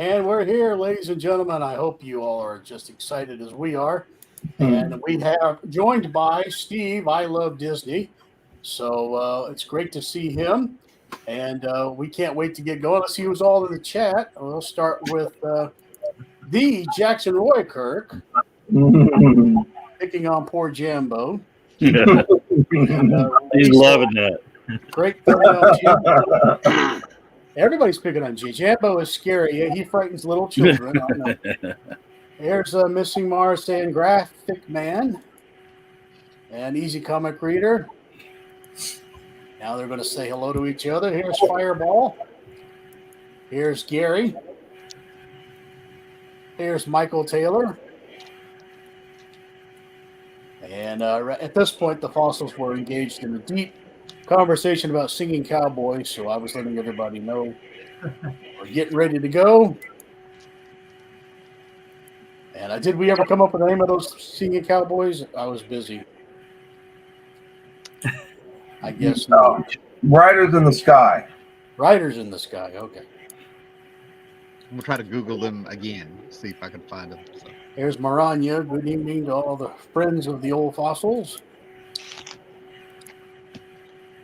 And we're here, ladies and gentlemen. I hope you all are just excited as we are. And we have joined by Steve, I Love Disney. So it's great to see him. And we can't wait to get going. Let's see who's all in the chat. We'll start with the Jackson Roy Kirk, picking on poor Jambo. He's loving that. Great picking on Jambo. Everybody's picking on G. Jambo is scary. He frightens little children. I know. Here's Missing Mars saying Graphic Man and Easy Comic Reader. Now they're going to say hello to each other. Here's Fireball. Here's Gary. Here's Michael Taylor. And at this point, the fossils were engaged in a deep conversation about singing cowboys, so I was letting everybody know we're getting ready to go. And did we ever come up with the name of those singing cowboys? I was busy. I guess not. Riders in the Sky. Riders in the Sky, okay. I'm going to try to Google them again, see if I can find them. So. Here's Maranya. Good evening to all the friends of the old fossils.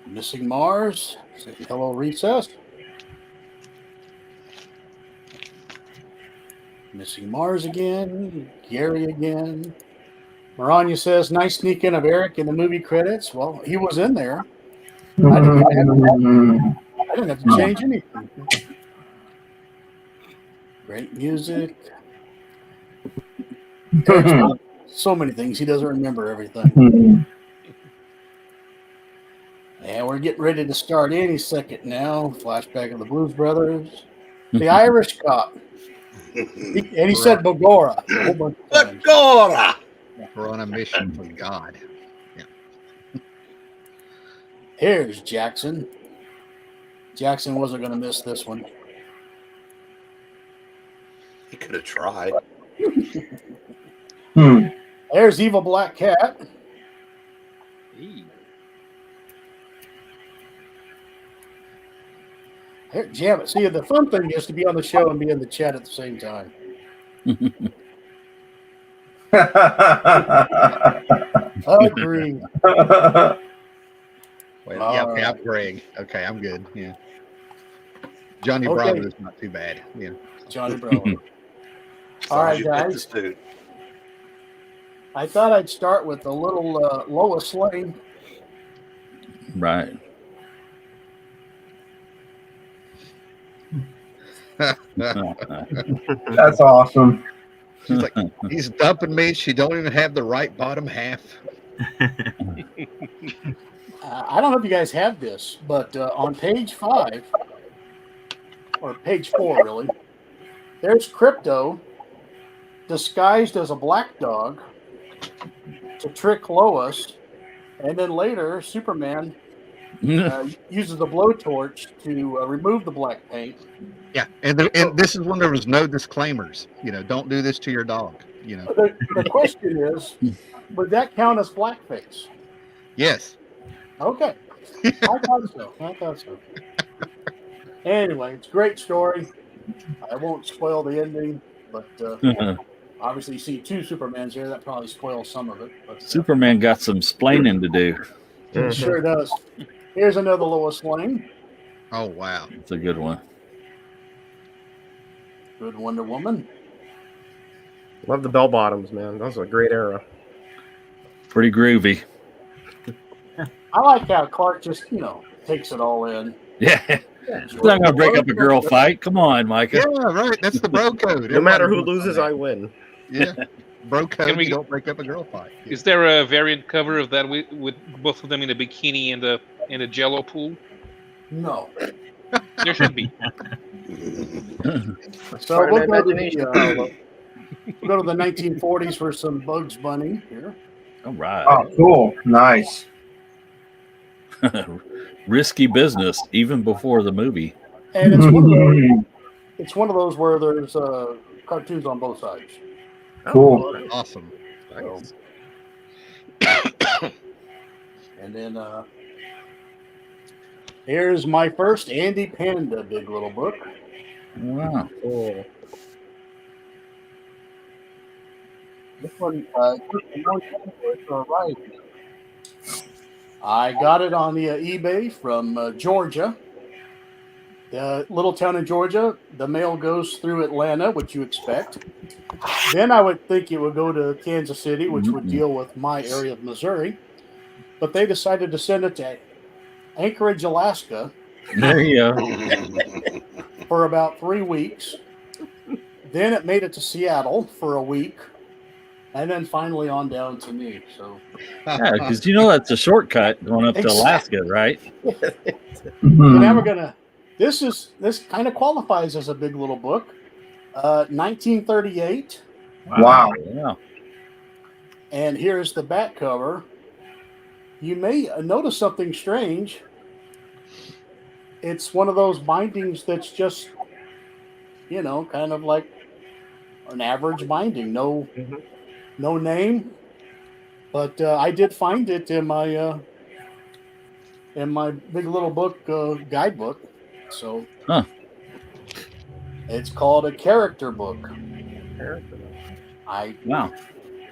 Missing Mars. Say hello, Recess. Missing Mars again. Gary again. Maranya says, nice sneak in of Eric in the movie credits. Well, he was in there. I didn't have to change anything. Great music. So many things. He doesn't remember everything. And we're getting ready to start any second now. Flashback of the Blues Brothers. The Irish Cop. He said Bogora. Bogora! We're on a mission for God. Here's Jackson. Jackson wasn't going to miss this one. He could have tried. There's Evil Black Cat. Here, jam it. See, the fun thing is to be on the show and be in the chat at the same time. Agree. Well, yeah, okay, I'm Greg. Okay, I'm good. Yeah. Johnny Okay. Bravo is not too bad. Yeah. Johnny Bravo. As All long right, as you pick guys. this dude. I thought I'd start with the little Lois Lane. Right. That's awesome. She's like, he's dumping me. She don't even have the right bottom half. I don't know if you guys have this, but on page 5, or page 4, really, there's Crypto disguised as a black dog to trick Lois, and then later Superman uses a blowtorch to remove the black paint. Yeah, and this is when there was no disclaimers. You know, don't do this to your dog. You know. The question is, would that count as blackface? Yes. Okay. I thought so. Anyway, it's a great story. I won't spoil the ending, but obviously you see 2 Supermans here. That probably spoils some of it. But, Superman got some splaining to do. it sure does. Here's another Lois Lane. Oh wow, It's a good one. Good Wonder Woman. Love the bell bottoms, man. That was a great era. Pretty groovy. I like how Clark just, takes it all in. Yeah. It's not gonna break up a girl fight. Come on, Micah. yeah, right. That's the bro code. No matter who Everybody loses, I win. Yeah, bro code. Can we- You don't break up a girl fight. Is there a variant cover of that with both of them in a bikini and a Jello pool? No. There should be. So Part of we'll go, to imagination. the, we'll go to the 1940s for some Bugs Bunny here. All right. Oh, cool. Nice. Risky business, even before the movie. And it's one of those where there's cartoons on both sides. Cool. Awesome. Nice. And then here's my first Andy Panda Big Little Book. Wow. Cool. This one, I got it on the eBay from Georgia. The little town in Georgia, the mail goes through Atlanta, which you expect. Then I would think it would go to Kansas City, which would deal with my area of Missouri. But they decided to send it to Anchorage, Alaska There you go. for about 3 weeks. Then it made it to Seattle for a week. And then finally on down to me. So Yeah, because that's a shortcut going up to Exactly. Alaska, right? And now we're gonna. This kind of qualifies as a big little book. 1938, Wow. Yeah. and here's the back cover. You may notice something strange. It's one of those bindings that's just, kind of like an average binding. No name, but I did find it in my big little book guidebook. So it's called a character book. I Wow.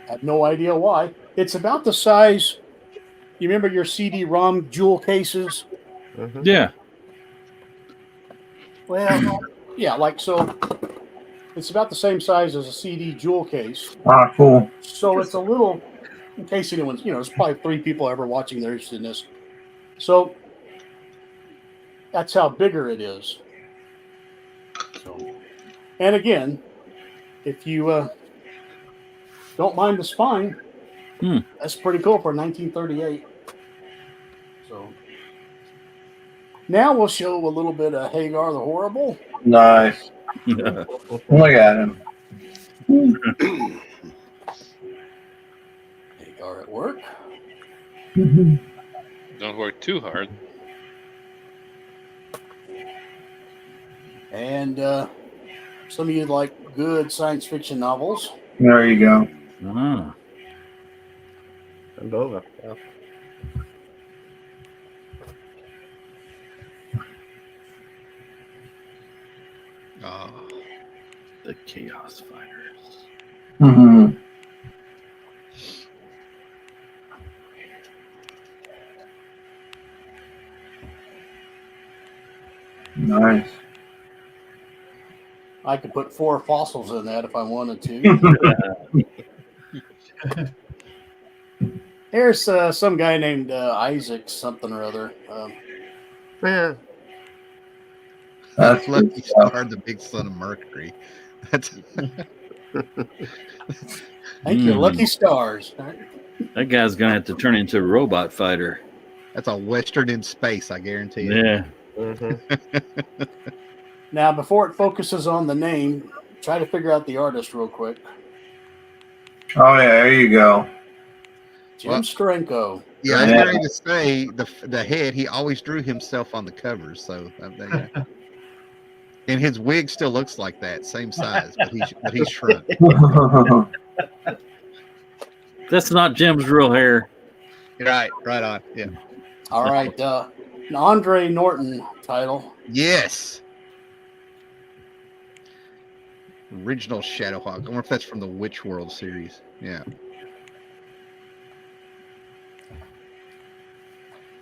have no idea why. It's about the size. You remember your CD-ROM jewel cases? Yeah. Well, yeah, like so. It's about the same size as a CD jewel case. Ah, cool. So it's a little, in case anyone's, there's probably 3 people ever watching that are interested in this. So that's how bigger it is. So, and again, if you don't mind the spine, that's pretty cool for 1938. So now we'll show a little bit of Hagar the Horrible. Nice. Look at him. Hagar at work. Don't work too hard. And some of you like good science fiction novels. There you go. Ah, And Bova. Yeah. Oh, the Chaos Fighters. Hmm. Nice. I could put 4 fossils in that if I wanted to. Here's some guy named Isaac something or other. Yeah. That's Lucky good stuff. Star, the big son of Mercury. That's Thank you, Hmm. Lucky Stars. That guy's gonna have to turn into a robot fighter. that's a western in space, I guarantee it. Yeah. Mm-hmm. Now, before it focuses on the name, try to figure out the artist real quick. Oh yeah, there you go. Jim Well, Steranko. Yeah, I was Yeah. ready to say the head. He always drew himself on the covers, so yeah. And his wig still looks like that, same size, but he's shrunk. That's not Jim's real hair. Right on. Yeah. All right. An Andre Norton title. Yes. Original Shadowhawk. I wonder if that's from the Witch World series. Yeah.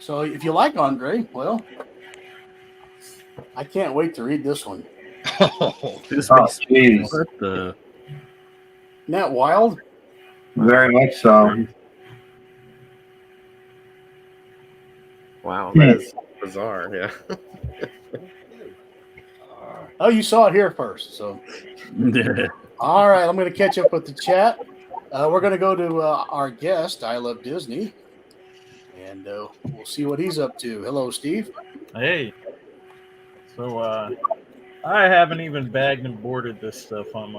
So if you like Andre, well, I can't wait to read this one. Oh, This Oh, makes jeez. What the? Isn't that wild? Very much so. wow, that is bizarre. Yeah. Oh, you saw it here first. So, all right, I'm going to catch up with the chat. We're going to go to our guest, I Love Disney, and we'll see what he's up to. Hello, Steve. Hey. So I haven't even bagged and boarded this stuff. I'm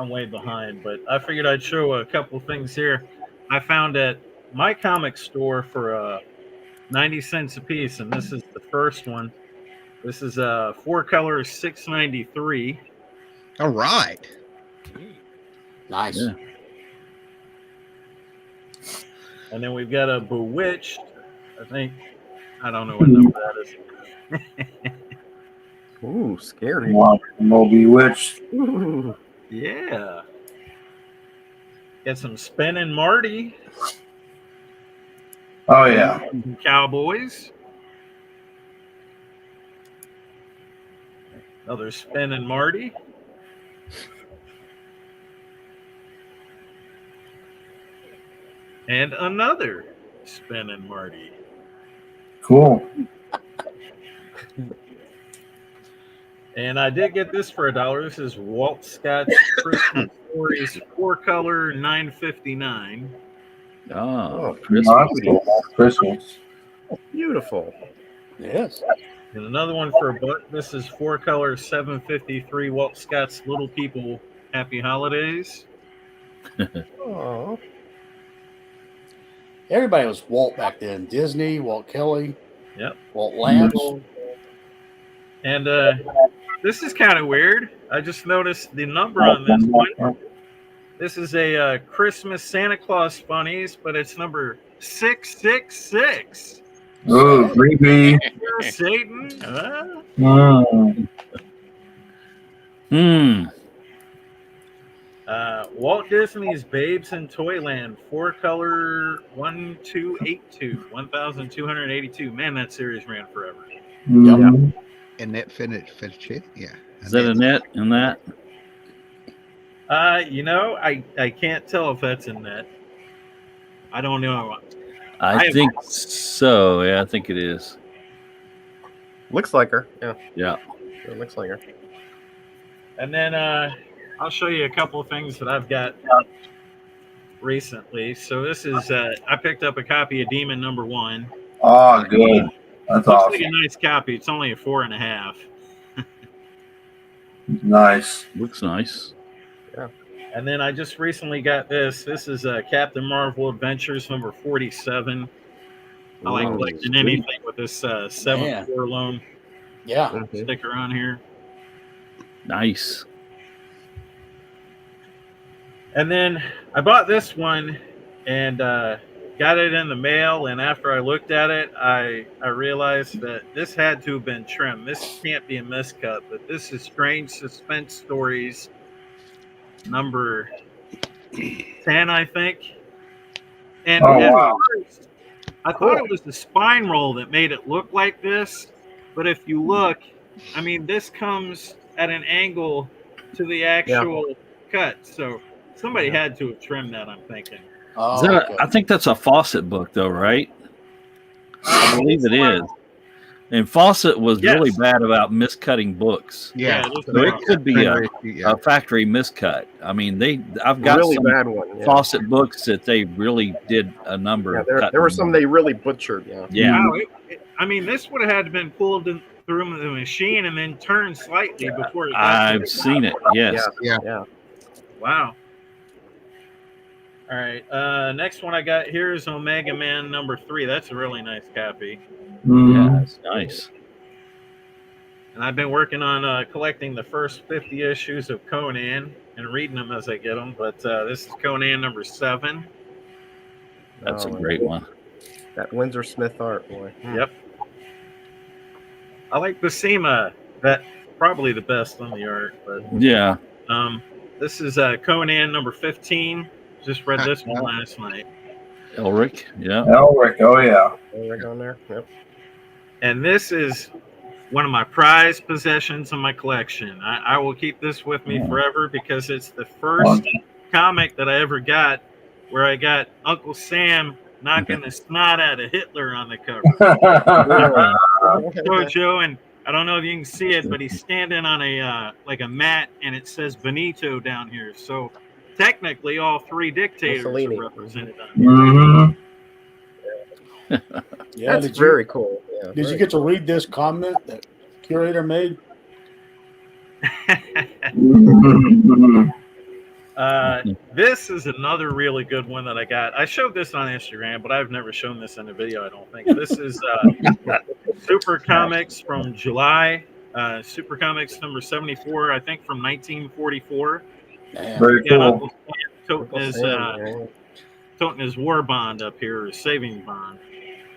way behind, but I figured I'd show a couple things here. I found at my comic store for 90 cents a piece, and this is the first one. This is 4 colors, $6.93. all right. Nice. Yeah. And then we've got a Bewitched. I don't know what number that is. Ooh, scary. Wow. No Bewitched. Ooh. Yeah. Got some Spinning Marty, Oh yeah. Cowboys. Another Spinning Marty. And another Spinning Marty. Cool. And I did get this for $1. This is Walt Scott's Christmas Stories, 4 color, $9.59. Oh, That's Christmas. Beautiful. Yes. And another one for $1. This is 4 color, $7.53. Walt Scott's Little People, Happy Holidays. Oh. Everybody was Walt back then. Disney, Walt Kelly. Yep. Walt Lance. And this is kind of weird. I just noticed the number on this one. This is a Christmas Santa Claus Funnies, but it's number 666. Ooh, creepy. Satan. Mm. Walt Disney's Babes in Toyland, 4 color, 1282. Man, that series ran forever. Mhm. And that finish, yeah. Is that a net in that? I can't tell if that's in that. I don't know. I think so. Yeah, I think it is. Looks like her. Yeah. Yeah. It looks like her. And then I'll show you a couple of things that I've got recently. So this is I picked up a copy of Demon #1. Oh, good. That's Looks awesome. like a nice copy. It's only a 4.5. Nice. Looks nice. And then I just recently got this. This is Captain Marvel Adventures #47. I like Ooh, collecting sweet. anything with this 7-4 loan Yeah. Mhm. sticker on here. Nice. And then I bought this one and got it in the mail. And after I looked at it, I realized that this had to have been trimmed. This can't be a miscut, but this is Strange Suspense Stories number 10, I think. And Oh, at wow. first, I thought it was the spine roll that made it look like this. But if you look, I mean, this comes at an angle to the actual cut. So somebody had to have trimmed that, I'm thinking. Oh, Is that okay. I think that's a Fawcett book, though, right? I believe This it one- is. And Fawcett was really Yes. bad about miscutting books. Yeah, Yeah. it is So it could be a Yeah. factory miscut. I mean, I've got Really some bad one. Yeah. Fawcett books that they really did a number Yeah, of there cutting. were some they really butchered. Yeah. Yeah. Wow, I mean, this would have had to been pulled through the machine and then turned slightly before it got to I've the seen it. Yes. Yeah. Wow. All right. Next one I got here is Omega Man number 3. That's a really nice copy. Yeah, it's nice. And I've been working on collecting the first 50 issues of Conan and reading them as I get them. But this is Conan number 7. That's a Oh, great one. That Windsor Smith art, boy. Yep. I like Buscema. That probably the best on the art. But Yeah. this is Conan number 15. Just read this one last night. Elric. Yeah. Elric, oh yeah. Right on there. Yep. And this is one of my prized possessions in my collection. I will keep this with me forever because it's the first comic that I ever got where I got Uncle Sam knocking the snot out of Hitler on the cover. Joe, and I don't know if you can see it, but he's standing on a like a mat, and it says Benito down here. So technically, all 3 dictators Mussolini. are represented on here. Mhm. Yeah. That's Did very cool. Yeah. you get to read this comment that curator made? Mhm. This is another really good one that I got. I showed this on Instagram, but I've never shown this in a video, I don't think. This is Super Comics from July. Super Comics number 74, I think from 1944. Man. Very Yeah, cool. Uncle Sam toting Uncle his, Sam, yeah. toting his war bond up here, his saving bond.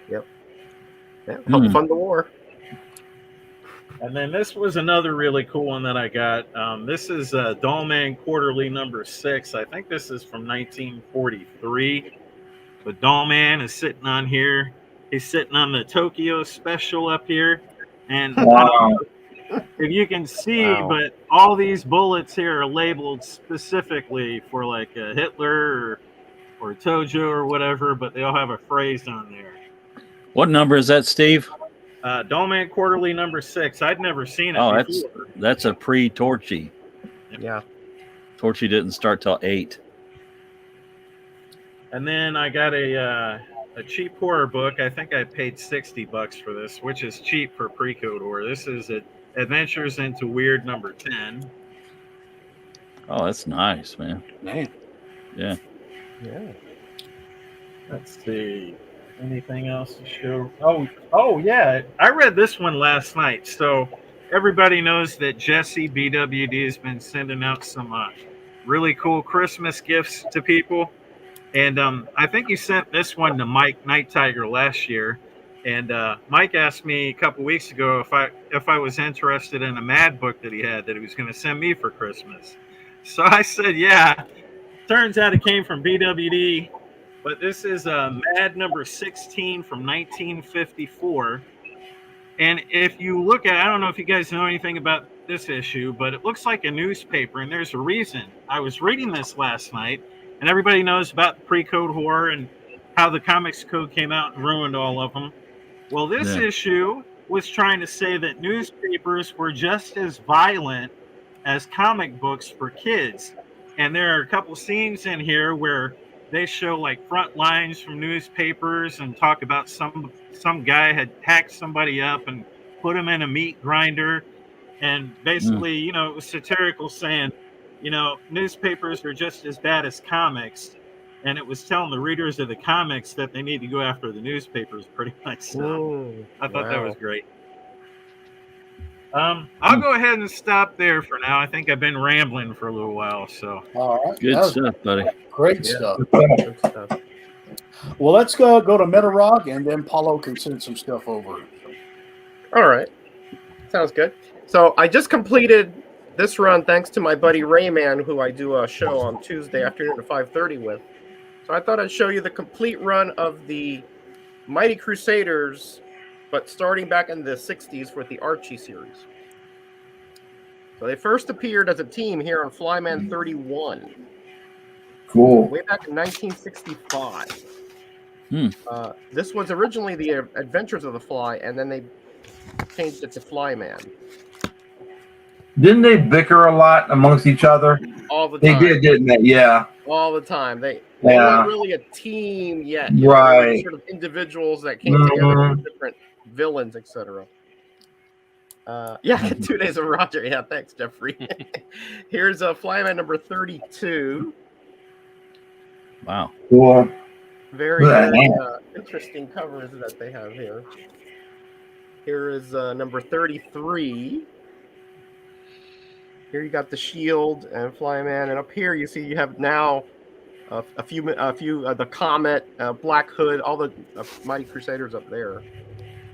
Yeah, help fund the war. And then this was another really cool one that I got. This is Dollman Quarterly number 6. I think this is from 1943. But Dollman is sitting on here. He's sitting on the Tokyo special up here. And I don't Wow. know if you can see, Wow. but all these bullets here are labeled specifically for like Hitler or Tojo or whatever, but they all have a phrase on there. What number is that, Steve? Dollman Quarterly number 6. I'd never seen it Oh, before. that's a pre-Torchy. Yeah. Torchy didn't start till 8. And then I got a cheap horror book. I think I paid $60 for this, which is cheap for pre-code horror. This is Adventures into Weird number 10. Oh, that's nice, man. Man. Yeah. Yeah. Let's see. Anything else to show? Oh yeah. I read this one last night. So everybody knows that Jesse BWD has been sending out some really cool Christmas gifts to people. And I think he sent this one to Mike Night Tiger last year. And Mike asked me a couple weeks ago if I was interested in a Mad book that he had that he was going to send me for Christmas. So I said, yeah. Turns out it came from BWD. But this is Mad number 16 from 1954. And if you look at, I don't know if you guys know anything about this issue, but it looks like a newspaper. And there's a reason. I was reading this last night, and everybody knows about pre-code horror and how the comics code came out and ruined all of them. Well, this issue was trying to say that newspapers were just as violent as comic books for kids. And there are a couple scenes in here where they show like front lines from newspapers and talk about some guy had hacked somebody up and put him in a meat grinder. And basically, you know, it was satirical saying, you know, newspapers are just as bad as comics. and it was telling the readers of the comics that they need to go after the newspapers, pretty much. So I thought that was great. I'll go ahead and stop there for now. I think I've been rambling for a little while. So All right. Good That was stuff, buddy. Great stuff. Good stuff. Well, let's go to Metarog, and then Paulo can send some stuff over. All right. Sounds good. So I just completed this run thanks to my buddy Rayman, who I do a show on Tuesday afternoon at 5:30 with. So I thought I'd show you the complete run of the Mighty Crusaders, but starting back in the 60s with the Archie series. So they first appeared as a team here on Flyman 31. Cool. Way back in 1965. Hmm. This was originally the Adventures of the Fly, and then they changed it to Flyman. Didn't they bicker a lot amongst each other? All the They time. did, didn't they? Yeah. All the time. They Yeah. weren't really a team yet. You know, they were Right. sort of individuals that came together with different villains, etc. Yeah, 2 days of Roger. Yeah, thanks, Jeffrey. Here's a Flyman number 32. Wow. Cool. Very, Yeah. very interesting covers that they have here. Here is number 33. Here you got the Shield and Flyman, and up here you see you have now a few the Comet, Black Hood, all the Mighty Crusaders up there.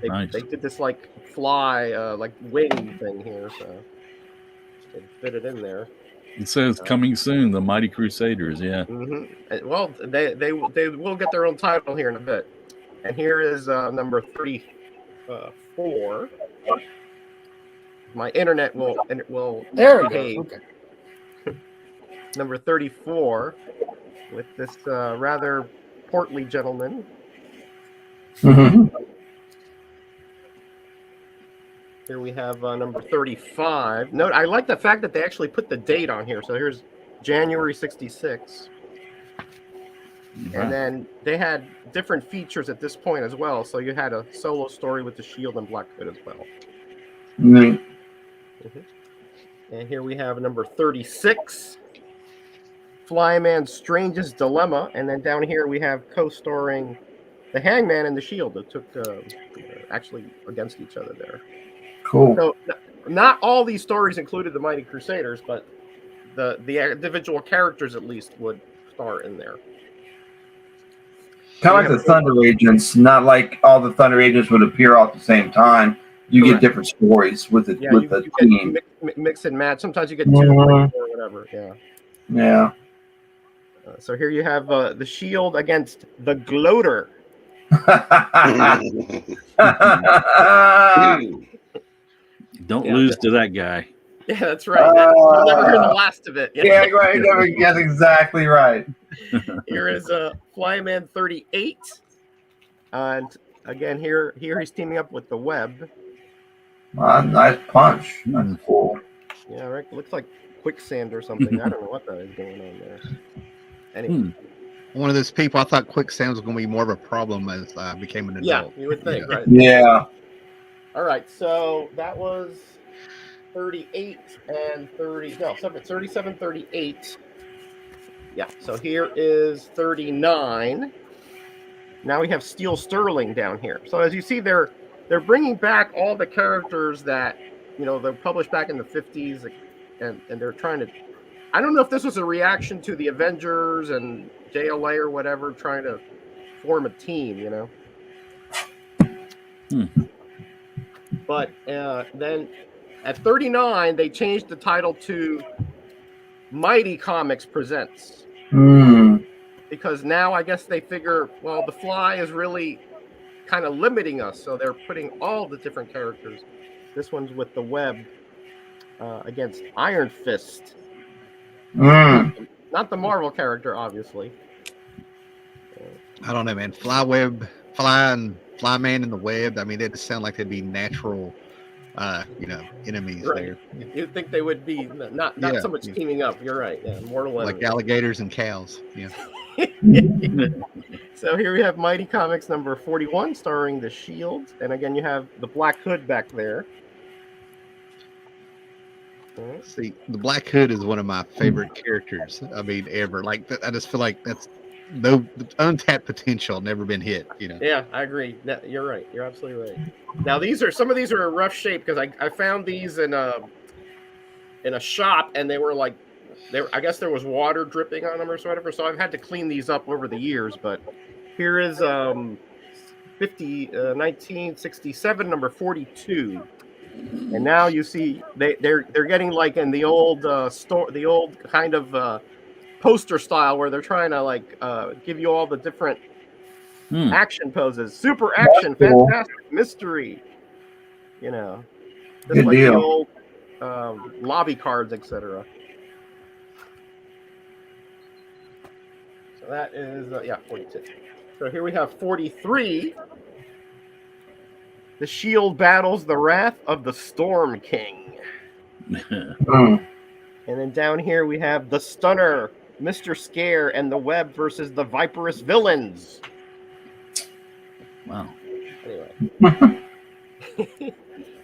Nice. They did this like fly, like wing thing here, so they fit it in there. It says coming soon, the Mighty Crusaders. Yeah. Mm-hmm. Well, they will get their own title here in a bit. And here is number 34. My internet will There we behave. go. Okay. Number 34 with this rather portly gentleman. Mhm. Here we have number 35. Note, I like the fact that they actually put the date on here. So here's January 66. And then they had different features at this point as well. So you had a solo story with the Shield and Black Hood as well. Neat. And here we have number 36, Flyman's Strangest Dilemma. And then down here we have co-starring the Hangman and the Shield that took actually against each other there. Cool. So not all these stories included the Mighty Crusaders, but the individual characters at least would star in there. Kind of like the Thunder Agents. Not like all the Thunder Agents would appear all at the same time. You Correct. get different stories with the Yeah, with you the get team. mix and match. Sometimes you get two Mhm. or whatever. Yeah. Yeah. So here you have the Shield against the Gloater. Don't Yeah. lose to that guy. Yeah, that's right. You'll never hear the last of it. Yeah, right. That's exactly right. Here is Flyman 38. And again, here he's teaming up with the Web. Nice punch. That's cool. Yeah, right. Looks like quicksand or something. I don't know what that is going on there. Anyway. One of those people, I thought quicksand was going to be more of a problem as I became an Yeah, adult. you would think, right? Yeah. All right, so that was 38 and 30. No, 37, 38. Yeah, so here is 39. Now we have Steel Sterling down here. So as you see, they're bringing back all the characters that, they published back in the 50s, and they're trying to. I don't know if this was a reaction to the Avengers and JLA or whatever, trying to form a team, But then at 39, they changed the title to Mighty Comics Presents. Because now I guess they figure, well, the Fly is really kind of limiting us. So they're putting all the different characters. This one's with the Web against Iron Fist. Not the Marvel character, obviously. I don't know, man. Flyman in the Web. I mean, they just sound like they'd be natural, enemies Right. there. You'd think they would be not Yeah, so much teaming up. You're right. Yeah, mortal Like enemies. alligators and cows. Yeah. So here we have Mighty Comics number 41, starring the Shield, and again you have the Black Hood back there. See, the Black Hood is one of my favorite characters. I mean, ever. Like, I just feel like that's no untapped potential, never been hit. Yeah, I agree. You're right. You're absolutely right. Now some of these are in rough shape because I found these in a shop and they were like I guess there was water dripping on them or whatever. So I've had to clean these up over the years. But here is 1967 number 42. And now you see they're getting like in the old the old kind of poster style where they're trying to like give you all the different action poses, super action, cool. fantastic, mystery. Just Good like the deal. old lobby cards, etc. So that is 42. So here we have 43. The shield battles the wrath of the Storm King. Mm. And then down here we have the Stunner, Mr. Scare, and the Web versus the Viperous Villains. Wow. Anyway.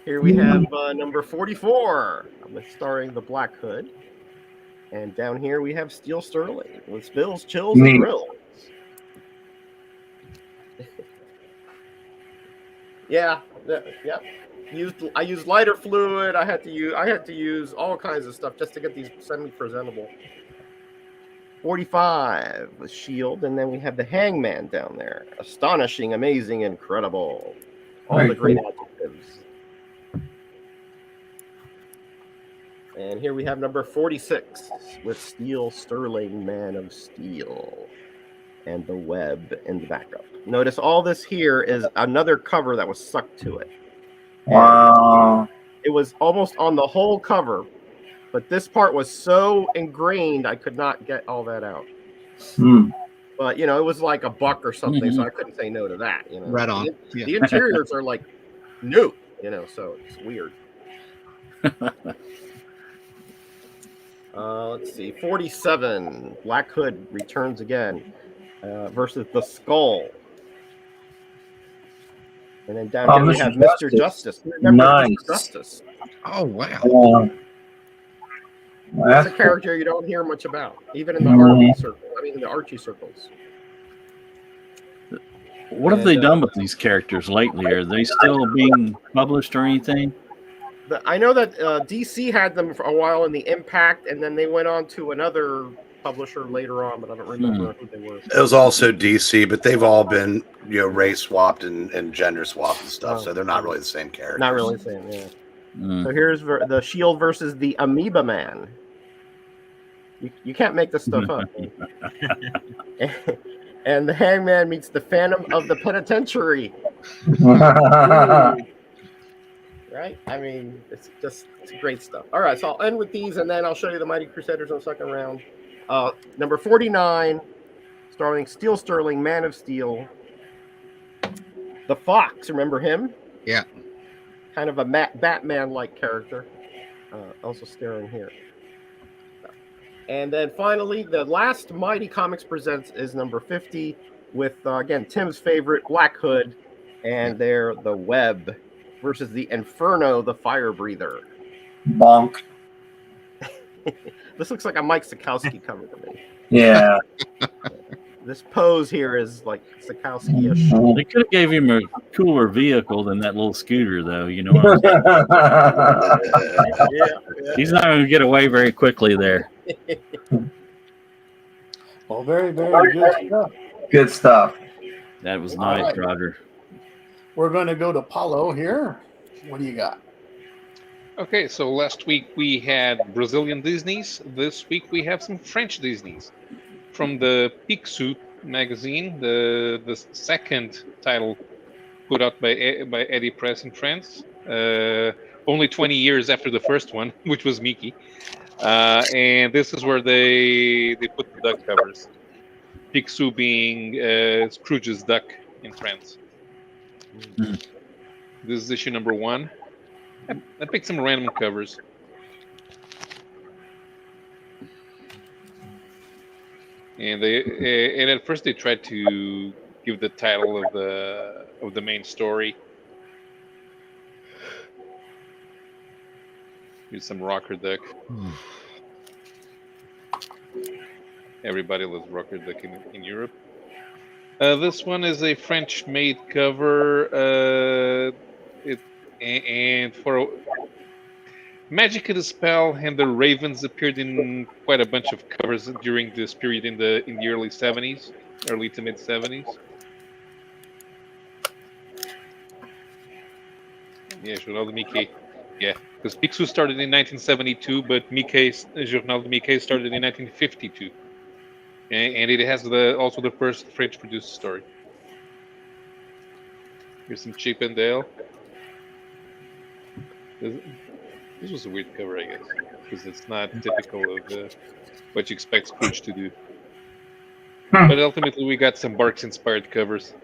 Here we have number 44, starring the Black Hood. And down here we have Steel Sterling with Spills, Chills, and Neat. Thrills. Yeah. I used lighter fluid. I had to use all kinds of stuff just to get these semi-presentable. 45 with Shield, and then we have the Hangman down there. Astonishing, amazing, incredible. All Very the great cool. adjectives. And here we have number 46 with Steel Sterling, Man of Steel, and the Web in the backup. Notice all this here is another cover that was sucked to it. Wow. It was almost on the whole cover, but this part was so ingrained I could not get all that out. Hmm. But it was like $1 or something, so I couldn't say no to that. Right on. The interiors are like new, so it's weird. Let's see, 47. Black Hood returns again versus the Skull. And then down here we have Mr. Justice. Remember Nice. Mr. Justice. Oh wow. That's a character you don't hear much about, even in the Archie circle. In the Archie circles. What have they done with these characters lately? Are they still being published or anything? I know that DC had them for a while in the Impact, and then they went on to another publisher later on, but I don't remember who they were. It was also DC, but they've all been race swapped and gender swapped and stuff, so they're not really the same characters. Not really the same, yeah. So here's the Shield versus the Amoeba Man. You can't make this stuff up. And the Hangman meets the Phantom of the Penitentiary. Right? It's great stuff. All right, so I'll end with these, and then I'll show you the Mighty Crusaders on the second round. Number 49, starring Steel Sterling, Man of Steel. The Fox, remember him? Yeah. Kind of a Batman-like character. Also staring here. And then finally, the last Mighty Comics Presents is number 50 with, again, Tim's favorite, Black Hood, and they're the Web versus the Inferno, the Fire Breather. Bonk. This looks like a Mike Sikowski cover to me. Yeah. This pose here is like Sikowski-ish. They could have gave him a cooler vehicle than that little scooter, though. You know what I'm saying? Yeah. He's not going to get away very quickly there. Well, very, very good stuff. Good stuff. That was All nice, right. Roger. We're going to go to Paulo here. What do you got? Okay, so last week we had Brazilian Disneys. This week we have some French Disneys. From the Picsou magazine, the second title put out by Eddie Press in France, only 20 years after the first one, which was Mickey. And this is where they put the duck covers. Picsou being Scrooge's duck in France. Mm. This is issue number 1. I picked some random covers. And at first they tried to give the title of the main story. Here's some rocker duck. Everybody loves Rocker Duck in Europe. This one is a French-made cover. And for Magic of the Spell and the Ravens appeared in quite a bunch of covers during this period in the early 70s, early to mid 70s. Yeah, Journal de Mickey. Yeah, because Picsou started in 1972, but Journal de Mickey started in 1952, and it has also the first French-produced story. Here's some Chip and Dale. This was a weird cover, I guess, because it's not typical of what you expect Scrooge to do. But ultimately, we got some Barks-inspired covers.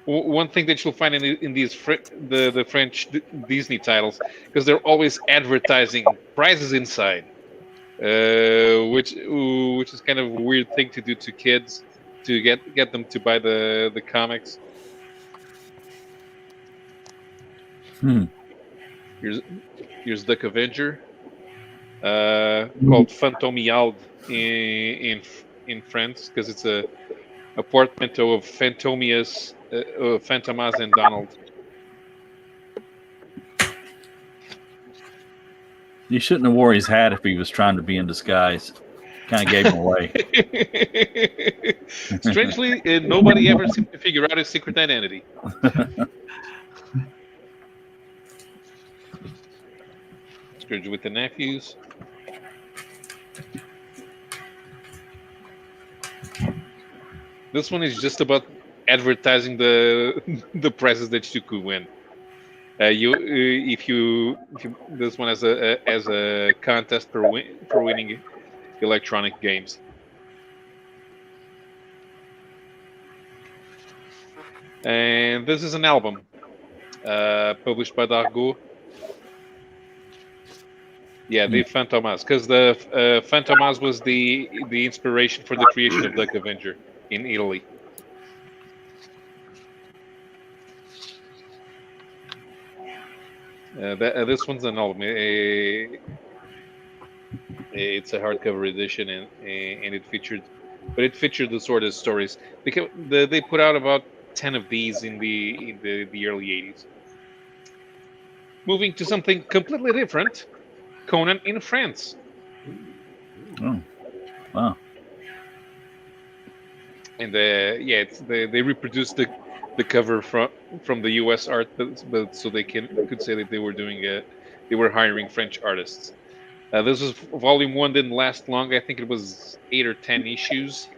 One thing that you'll find in these the French Disney titles, because they're always advertising prizes inside, which is kind of a weird thing to do to kids to get them to buy the comics. Here's Duck Avenger, called Fantomiald in France, because it's a portmanteau of Fantomas and Donald. He shouldn't have wore his hat if he was trying to be in disguise. Kind of gave him away. Strangely, nobody ever seemed to figure out his secret identity. Scrooge with the nephews. This one is just about advertising the prizes that you could win. If you this one as a contest for winning electronic games. And this is an album published by Dargaud. Yeah, the Fantomas, because the Fantomas was the inspiration for the creation of Duck Avenger in Italy. This one's an album. It's a hardcover edition, and it featured the sort of stories, because they put out about 10 of these in the early 80s. Moving to something completely different, Conan in France. Oh, wow! And they reproduced the cover from the U.S. art, but so they could say that they were hiring French artists. This was volume 1, didn't last long. I think it was 8 or 10 issues.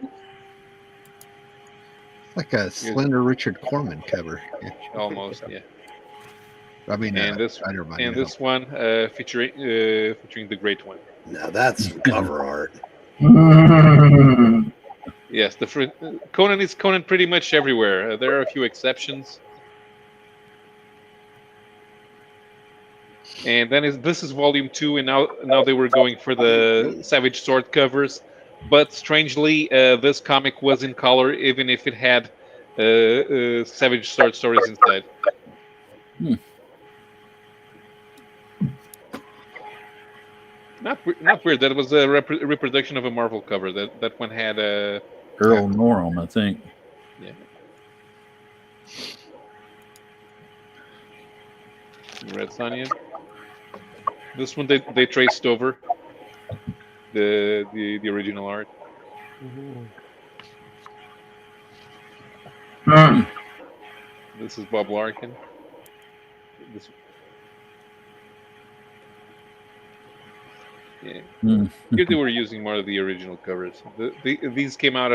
Like a slender Richard Corman cover. Yeah. Almost, yeah. I mean, and this one featuring the Great One. Now that's some cover art. Yes, Conan is Conan pretty much everywhere. There are a few exceptions. And then this is volume 2, and now they were going for the Savage Sword covers. But strangely, this comic was in color, even if it had Savage Sword stories inside. Not weird. That was a reproduction of a Marvel cover. That one had a Earl Norham, I think. Yeah. Red Sonja. This one they traced over the original art. This is Bob Larkin. Yeah. Here they were using more of the original covers. These came out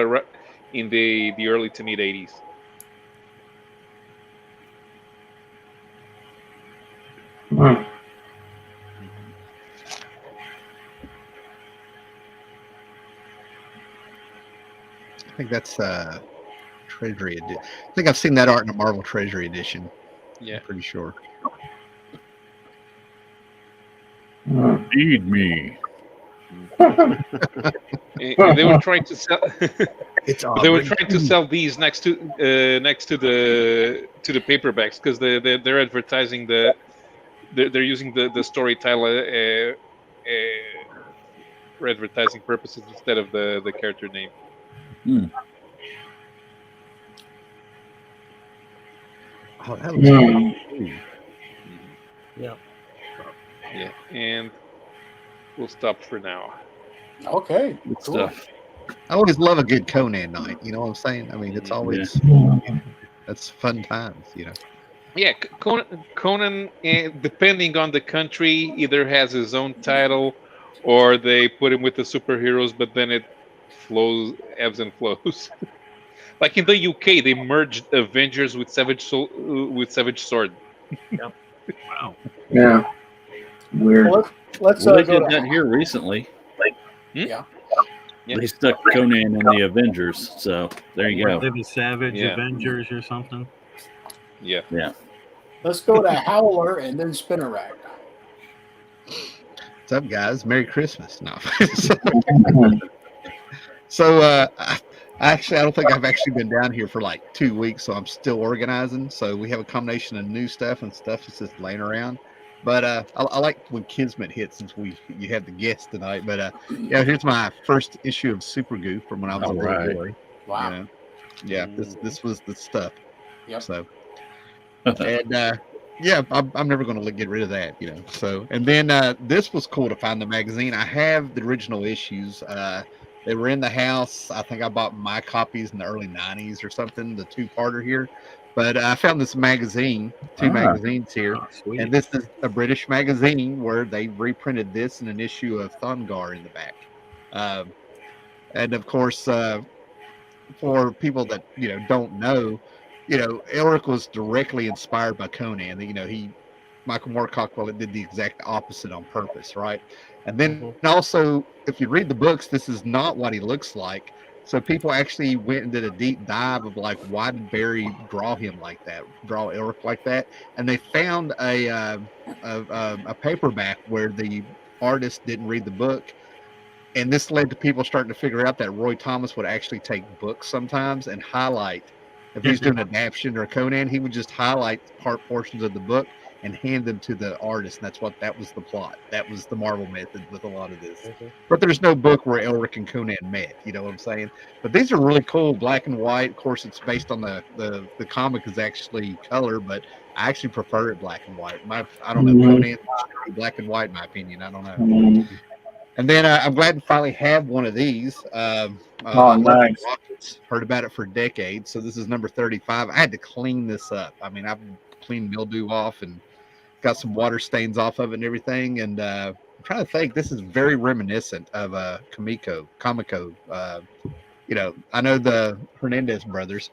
in the early to mid 80s. I think that's Treasury edition. I think I've seen that art in a Marvel Treasury edition. Yeah, I'm pretty sure. Feed me. They were trying to sell. They were trying to sell these next to the paperbacks, because they're advertising they're using the story title for advertising purposes instead of the character name. Oh, that looks cool. Yeah. Yeah, and we'll stop for now. Okay. Good Cool. stuff. I always love a good Conan night. You know what I'm saying? I mean, it's Mhm. always that's fun times. You know. Yeah, Conan, depending on the country, either has his own title or they put him with the superheroes, but then it ebbs and flows. Like in the UK, they merged Avengers with Savage Sword. Wow. Yeah. Weird. Well, let's Well, they go did to that here recently. yeah. Yeah. They stuck Conan in the Avengers. So there you go. Living Savage, Yeah. Avengers, or something. Yeah. Yeah. Let's go to Howler and then Spinner Rack. What's up, guys? Merry Christmas. No. So actually, I don't think I've actually been down here for like 2 weeks, so I'm still organizing. So we have a combination of new stuff and stuff that's just laying around. But I like when Kismet hits since you had the guest tonight. But yeah, here's my first issue of Super Goo from when I was a All little right. boy. Wow. You know? Yeah, this was the stuff. Yep. So and yeah, I'm never going to get rid of that, you know. So and then this was cool to find the magazine. I have the original issues. They were in the house. I think I bought my copies in the early '90s or something. The two-parter here, but I found this magazine, two magazines here, Oh, sweet. and this is a British magazine where they reprinted this in an issue of Thungar in the back, and of course. For people that don't know, Elric was directly inspired by Conan. Michael Moorcock did the exact opposite on purpose, right? And then also, if you read the books, this is not what he looks like. So people actually went and did a deep dive of like, why did Barry draw him like that, draw Elric like that? And they found a paperback where the artist didn't read the book. And this led to people starting to figure out that Roy Thomas would actually take books sometimes and highlight. If he's doing an adaptation or a Conan, he would just highlight portions of the book and hand them to the artist. And that was the plot. That was the Marvel method with a lot of this. But there's no book where Elric and Conan met. You know what I'm saying? But these are really cool, black and white. Of course, it's based on the comic is actually color, but I actually prefer it black and white. I don't know, Conan should be black and white in my opinion. I don't know. And then I'm glad to finally have one of these. Nice. Rockets. Heard about it for decades. So this is number 35. I had to clean this up. I mean, I've cleaned mildew off and got some water stains off of it and everything. And I'm trying to think. This is very reminiscent of Comico. I know the Hernandez brothers.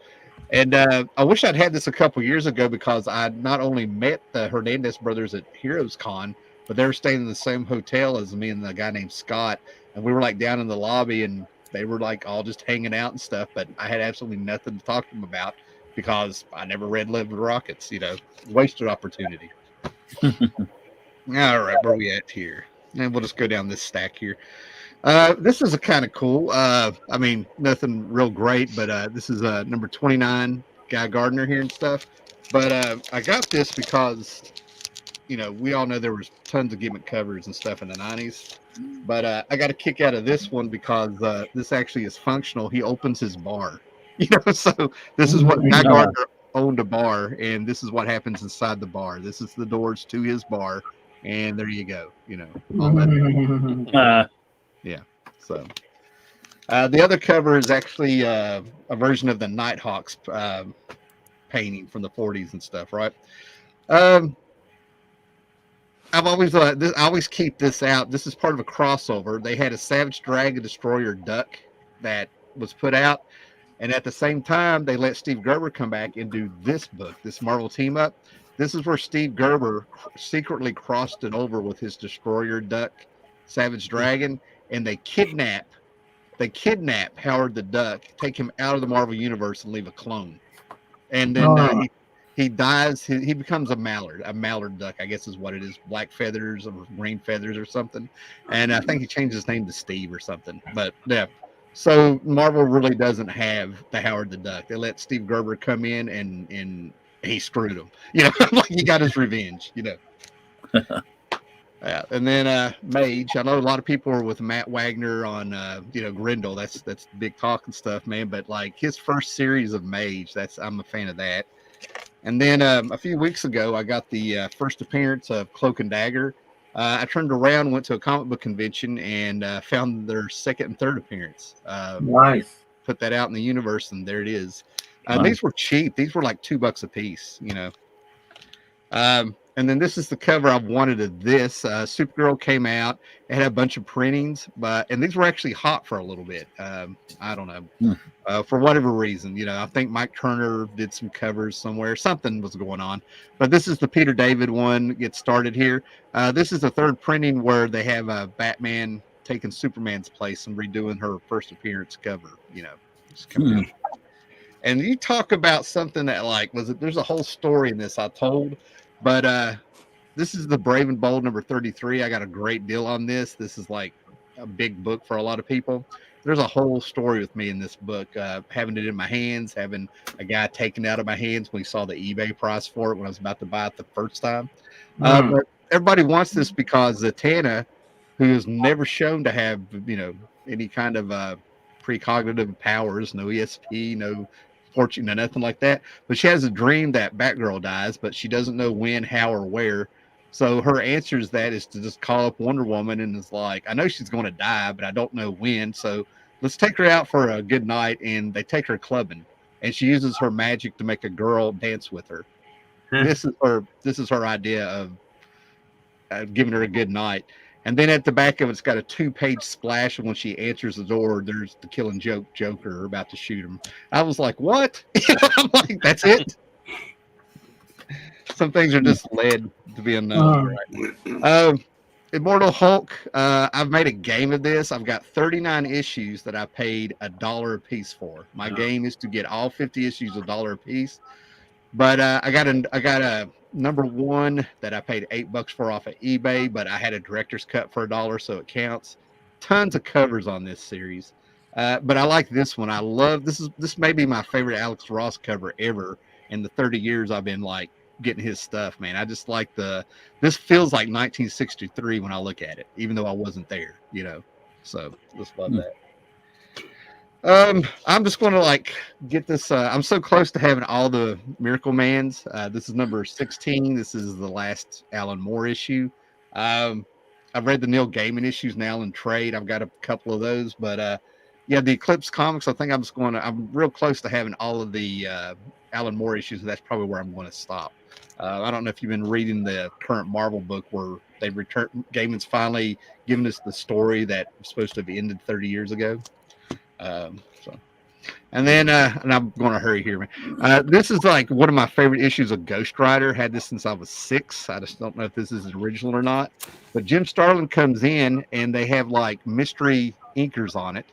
And I wish I'd had this a couple years ago because I not only met the Hernandez brothers at Heroes Con, but they were staying in the same hotel as me and the guy named Scott. And we were like down in the lobby and they were like all just hanging out and stuff. But I had absolutely nothing to talk to them about because I never read Live with Rockets, wasted opportunity. All right, where are we at here? And we'll just go down this stack here. This is a kind of cool. I mean, nothing real great, but this is number 29, Guy Gardner here and stuff. But I got this because we all know there was tons of gimmick covers and stuff in the 90s. But I got a kick out of this one because this actually is functional. He opens his bar. So this is what Guy Gardner owned, a bar, and this is what happens inside the bar. This is the doors to his bar, and there you go. All that. Yeah. So the other cover is actually a version of the Nighthawks painting from the 40s and stuff, right? I've always I always keep this out. This is part of a crossover. They had a Savage Dragon Destroyer duck that was put out, and at the same time, they let Steve Gerber come back and do this book, this Marvel team up. This is where Steve Gerber secretly crossed it over with his Destroyer duck, Savage Dragon, and they kidnap Howard the Duck, take him out of the Marvel universe, and leave a clone. And then he dies. He becomes a mallard duck, I guess is what it is. Black feathers or green feathers or something. And I think he changed his name to Steve or something. But yeah, so Marvel really doesn't have the Howard the Duck. They let Steve Gerber come in and he screwed him. Like he got his revenge. Yeah, and then Mage. I know a lot of people are with Matt Wagner on Grendel. That's big talk and stuff, man. But like his first series of Mage, I'm a fan of that. And then a few weeks ago, I got the first appearance of Cloak and Dagger. I turned around, went to a comic book convention, and found their second and third appearance. Nice. Put that out in the universe, and there it is. Nice. These were cheap. These were like $2 a piece, And then this is the cover I wanted of this. Supergirl came out. It had a bunch of printings, and these were actually hot for a little bit. I don't know. For whatever reason, I think Mike Turner did some covers somewhere. Something was going on. But this is the Peter David one. Get started here. This is the third printing where they have Batman taking Superman's place and redoing her first appearance cover. And you talk about something that there's a whole story in this I told, but this is the Brave and Bold number 33. I got a great deal on this. This is like a big book for a lot of people. There's a whole story with me in this book, having it in my hands, having a guy taken it out of my hands when he saw the eBay price for it when I was about to buy it the first time. But everybody wants this because Zatanna, who is never shown to have, any kind of precognitive powers, no ESP, no fortune, no nothing like that. But she has a dream that Batgirl dies, but she doesn't know when, how, or where. So her answer is to just call up Wonder Woman and is like, I know she's going to die, but I don't know when. So let's take her out for a good night. And they take her clubbing, and she uses her magic to make a girl dance with her. This is her idea of giving her a good night. And then at the back of it's got a 2-page splash, and when she answers the door, there's the Killing Joke Joker about to shoot him. I was like, what? I'm like, that's it? Some things are just led to be unknown. Immortal Hulk, I've made a game of this. I've got 39 issues that I paid $1 a piece for. My game is to get all 50 issues $1 a piece. But I got a number one that I paid $8 for off of eBay, but I had a director's cut for $1, so it counts. Tons of covers on this series. But I like this one. I love this may be my favorite Alex Ross cover ever in the 30 years I've been like getting his stuff, man. I just like this feels like 1963 when I look at it, even though I wasn't there, So just love that. I'm just going to get this. I'm so close to having all the Miracle Mans. This is number 16. This is the last Alan Moore issue. I've read the Neil Gaiman issues now in trade. I've got a couple of those, but yeah, the Eclipse comics. I think I'm real close to having all of the Alan Moore issues. And that's probably where I'm going to stop. I don't know if you've been reading the current Marvel book where they returned. Gaiman's finally given us the story that was supposed to have ended 30 years ago. And then and I'm going to hurry here, man. This is like one of my favorite issues of Ghost Rider. Had this since I was 6. I just don't know if this is original or not. But Jim Starlin comes in, and they have like mystery inkers on it.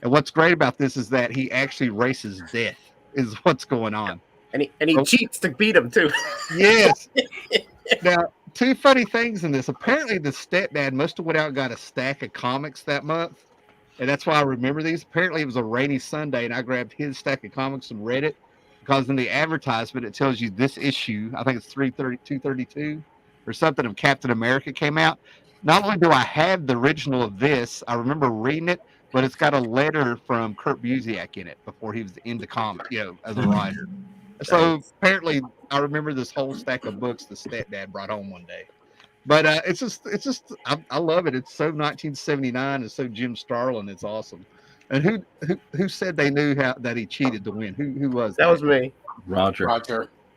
And what's great about this is that he actually races death. Is what's going on. And he cheats to beat him too. Yes. Now, 2 funny things in this. Apparently, the stepdad must have went out and got a stack of comics that month. And that's why I remember these. Apparently, it was a rainy Sunday, and I grabbed his stack of comics and read it. Because in the advertisement, it tells you this issue, I think it's 232 or something, of Captain America came out. Not only do I have the original of this, I remember reading it, but it's got a letter from Kurt Busiek in it before he was into comic, as a writer. So apparently, I remember this whole stack of books the stepdad brought home one day. But it's just I love it. It's so 1979 and so Jim Starlin. It's awesome. And who said they knew that he cheated to win? Who was that? That was me. Roger.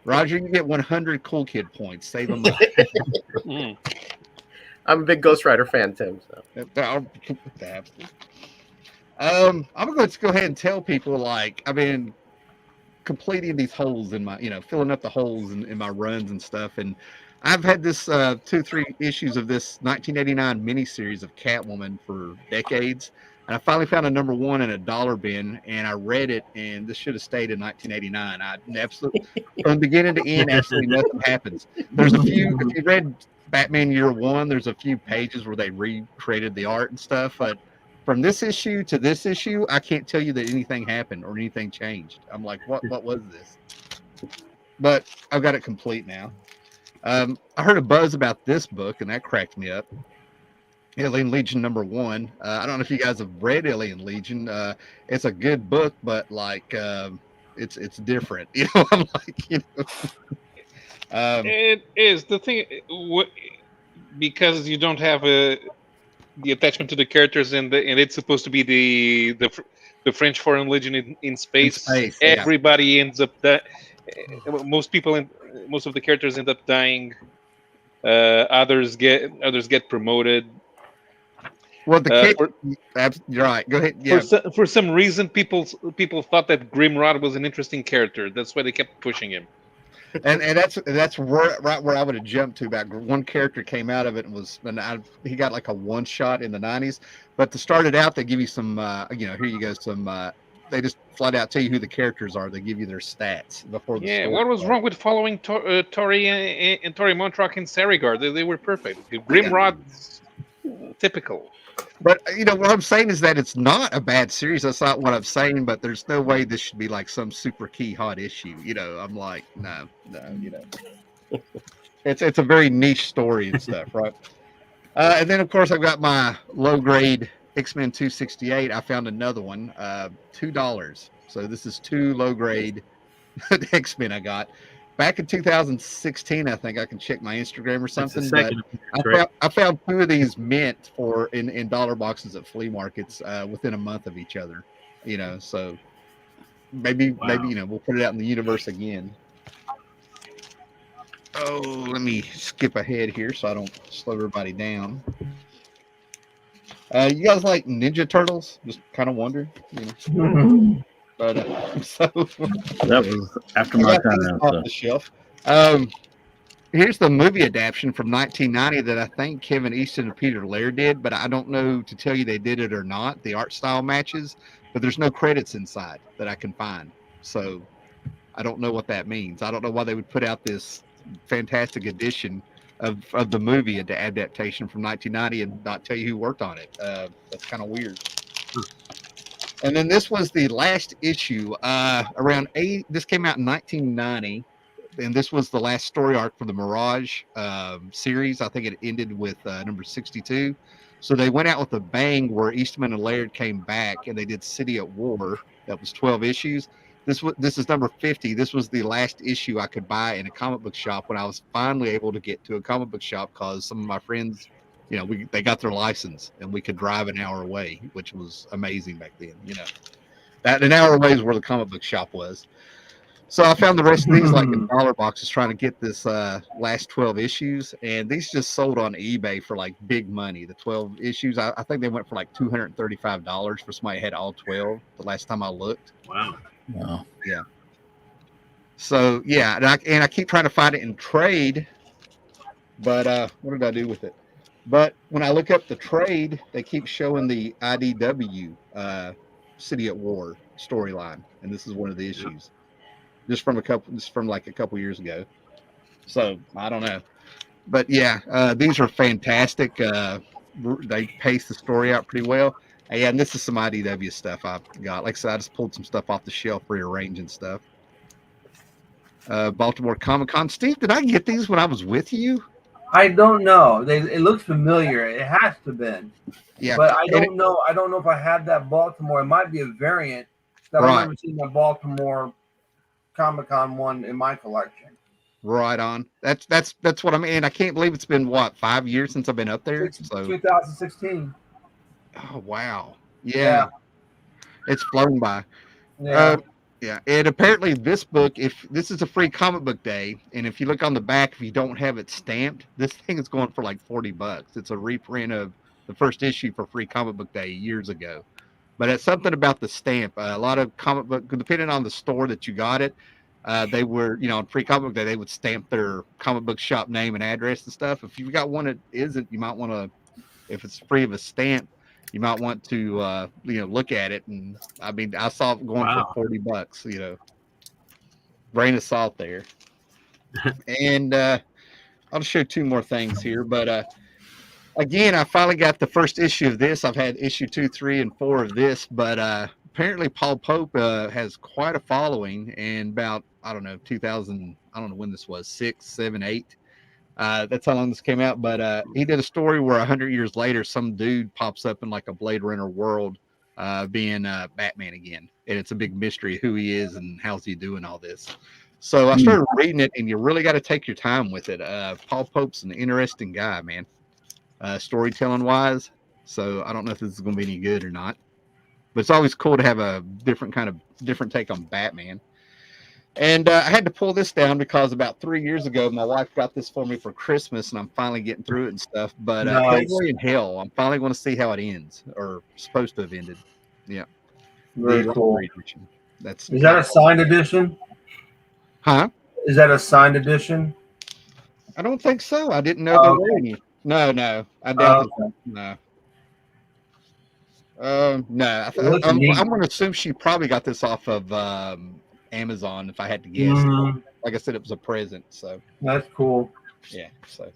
Roger, you get 100 Cool Kid points. Save them up. I'm a big Ghost Rider fan, Tim. So. I'm going to go ahead and tell people I've been completing these holes in my, filling up the holes in my runs and stuff. And I've had this 2-3 issues of this 1989 miniseries of Catwoman for decades. And I finally found a number one in a dollar bin, and I read it, and this should have stayed in 1989. I absolutely, from beginning to end, absolutely nothing happens. There's a few, if you read Batman Year One, there's a few pages where they recreated the art and stuff, but from this issue to this issue, I can't tell you that anything happened or anything changed. I'm like, what was this? But I've got it complete now. I heard a buzz about this book, and that cracked me up. Alien Legion #1. I don't know if you guys have read Alien Legion. It's a good book, but like it's different. I'm like, It is the thing because you don't have the attachment to the characters, and it's supposed to be the French Foreign Legion in space. space, yeah. Everybody ends up most of the characters end up dying. Others get promoted. Well, the kid, For, you're right. Go ahead. Yeah. for some reason, people thought that Grimrod was an interesting character. That's why they kept pushing him. And that's right where I would have jumped to. About one character came out of it and he got like a one shot in the 90s. But to start it out, they give you some, here you go, some. They just flat out tell you who the characters are. They give you their stats before the story. What was wrong with following Tori and Tori Montrock and Sarigar? They were perfect. Grimrod's typical. But what I'm saying is that it's not a bad series. That's not what I'm saying. But there's no way this should be like some super key hot issue. I'm like, no. It's a very niche story and stuff, right? And then of course I've got my low grade X-Men 268. I found another one, $2. So this is 2 low grade X-Men I got. Back in 2016, I think I can check my Instagram or something. But I found 2 of these mint in dollar boxes at flea markets within a month of each other. So maybe we'll put it out in the universe again. Oh, let me skip ahead here so I don't slow everybody down. You guys like Ninja Turtles? Just kind of wondering. But so that was after my time. Off the shelf. Here's the movie adaptation from 1990 that I think Kevin Easton and Peter Laird did, but I don't know to tell you they did it or not. The art style matches, but there's no credits inside that I can find. So I don't know what that means. I don't know why they would put out this fantastic edition of the movie adaptation from 1990 and not tell you who worked on it. That's kind of weird. And then this was the last issue around 8. This came out in 1990, and this was the last story arc for the Mirage series. I think it ended with number 62. So they went out with a bang where Eastman and Laird came back and they did City at War. That was 12 issues. This is number 50. This was the last issue I could buy in a comic book shop when I was finally able to get to a comic book shop because some of my friends, they got their license and we could drive an hour away, which was amazing back then. That an hour away is where the comic book shop was. So I found the rest of these like in dollar boxes trying to get this last 12 issues, and these just sold on eBay for like big money. The 12 issues, I think they went for like $235 for somebody who had all 12 the last time I looked. Wow. Yeah. So yeah, and I keep trying to find it in trade, but what did I do with it? But when I look up the trade, they keep showing the IDW City at War storyline, and this is one of the issues. Just from like a couple years ago. So I don't know, but yeah, these are fantastic. They pace the story out pretty well. Yeah, and this is some IDW stuff I've got. Like I said, I just pulled some stuff off the shelf, rearranging stuff. Baltimore Comic Con. Steve, did I get these when I was with you? I don't know. It looks familiar. It has to have been. Yeah, but I don't know. I don't know if I had that Baltimore. It might be a variant. I remember seeing the Baltimore Comic Con one in my collection. Right on. That's what I mean. I can't believe it's been 5 years since I've been up there. So 2016. Oh wow. Yeah. It's flown by. Yeah. Yeah. And apparently this book, if this is a free comic book day, and if you look on the back, if you don't have it stamped, this thing is going for like $40. It's a reprint of the first issue for free comic book day years ago. But it's something about the stamp. A lot of comic book, depending on the store that you got it, they were, on free comic book day, they would stamp their comic book shop name and address and stuff. If you've got one that isn't, you might want to, if it's free of a stamp, you might want to, look at it. And I mean, I saw it going for $40, grain of salt there. And I'll show 2 more things here, but again, I finally got the first issue of this. I've had issue 2, 3, and 4 of this, but apparently Paul Pope has quite a following. And about, 2000, I don't know when this was, 6, 7, 8. That's how long this came out. But he did a story where 100 years later, some dude pops up in like a Blade Runner world, being Batman again, and it's a big mystery who he is and how's he doing all this. So I started reading it, and you really got to take your time with it. Paul Pope's an interesting guy, man, storytelling wise. So I don't know if this is going to be any good or not, but it's always cool to have a different take on Batman. And I had to pull this down because about 3 years ago, my wife got this for me for Christmas, and I'm finally getting through it and stuff. But Nice. Hellboy in Hell, I'm finally going to see how it ends, or supposed to have ended. Yeah, Very the cool. Legendary edition. That's Is that a signed edition? huh? Is that a signed edition? I don't think so. I didn't know there were any. No, I doubt Okay. no. No, Well, I'm that's neat. going to assume she probably got this off of Amazon, if I had to guess. Mhm. Like I said, it was a present, so That's cool. yeah. So,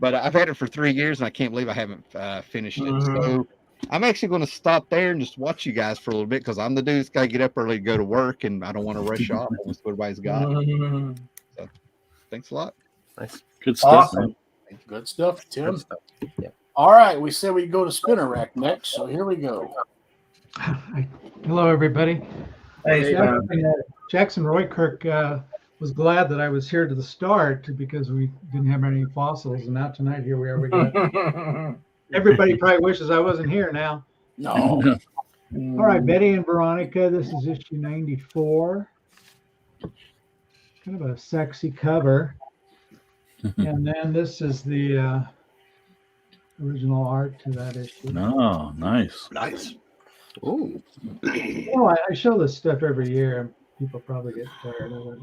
but I've had it for 3 years, and I can't believe I haven't finished it. Mhm. So I'm actually going to stop there and just watch you guys for a little bit because I'm the dude that's got to get up early to go to work, and I don't want to rush off on what everybody's got. Mhm. So, thanks a lot. Nice. Good stuff. Awesome. Man. Good stuff, Tim. Good stuff. Yeah. All right, we said we'd go to Spinner Rack next, so here we go. Hello, everybody. Hey, Stan. Jackson Roykirk was glad that I was here to the start because we didn't have any fossils, and now tonight here we are. We got everybody probably wishes I wasn't here now. No. All right, Betty and Veronica. This is issue 94. Kind of a sexy cover, and then this is the original art to that issue. Oh, nice. Nice. Ooh. Oh, I show this stuff every year. People probably get tired of it.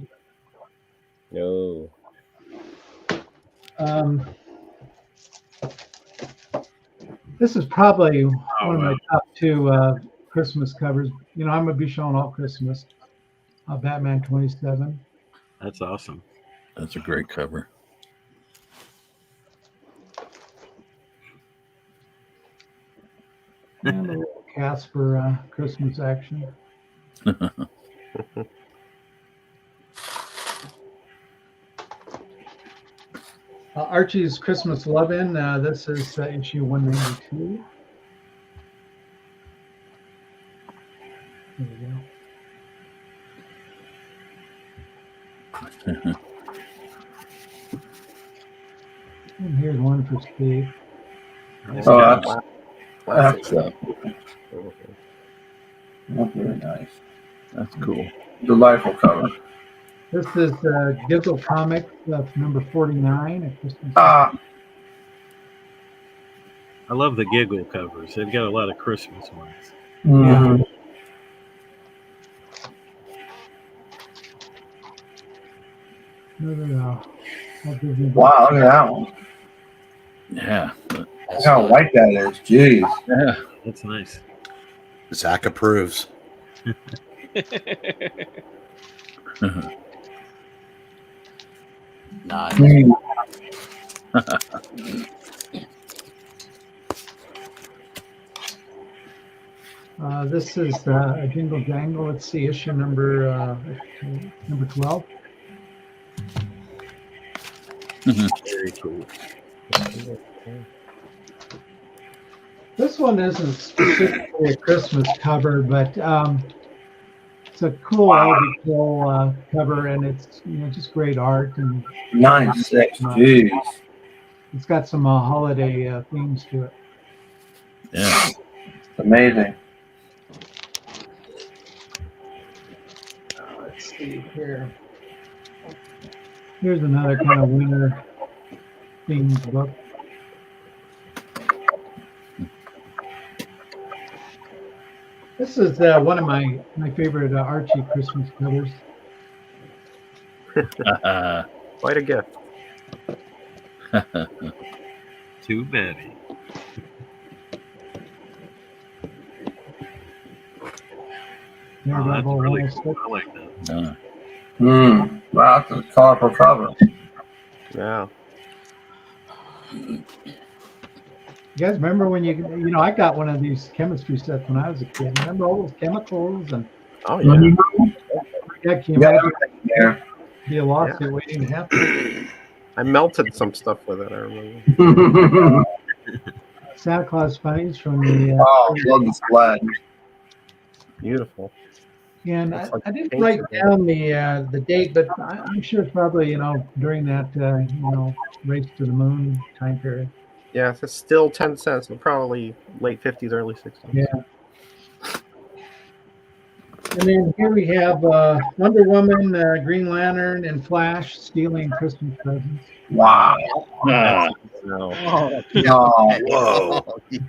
No. This is probably one of my top two Christmas covers. You know, I'm going to be showing all Christmas. Batman 27. That's awesome. That's a great cover. And a little Casper Christmas action. Archie's Christmas Lovin'. This is issue 192. There we go. And here's one for Steve. Oh, That's that's very nice. That's cool. Delightful cover. This is Gizzel Comics, number 49 at Christmas. Ah, I love the giggle covers. They've got a lot of Christmas ones. mhm. Wow, look at that one. Yeah. Look how white that is. Jeez. Yeah. That's nice. Zach approves. Nice. Mm. This is a Jingle Jangle. Let's see, issue number 12. Very cool. This one isn't specifically a Christmas cover, but it's a cool, cool cover, and it's just great art, and 96. Jeez. it's got some holiday themes to it. Yeah. It's amazing. Let's see here. Here's another kind of winter themed book. This is one of my favorite Archie Christmas covers. Quite a gift. Too many. Oh, that's really cool. I like that. Wow, that's a colorful cover. Yeah. You guys remember when I got one of these chemistry sets when I was a kid. Remember all those chemicals and Oh yeah. that came Yeah, out? everything there. Be a lawsuit waiting to happen. I melted some stuff with it. I remember. Santa Claus bunnies from the. Oh, love the splash. Beautiful. And Looks I, like I didn't paint write again. down the date, but I'm sure it's probably during that race to the moon time period. Yeah, it's still 10 cents. So probably late 50s, early 60s. Yeah. And then here we have Wonder Woman, Green Lantern, and Flash stealing Christmas presents. Wow. Ah, No. Oh, No. Whoa. Oh, yeah.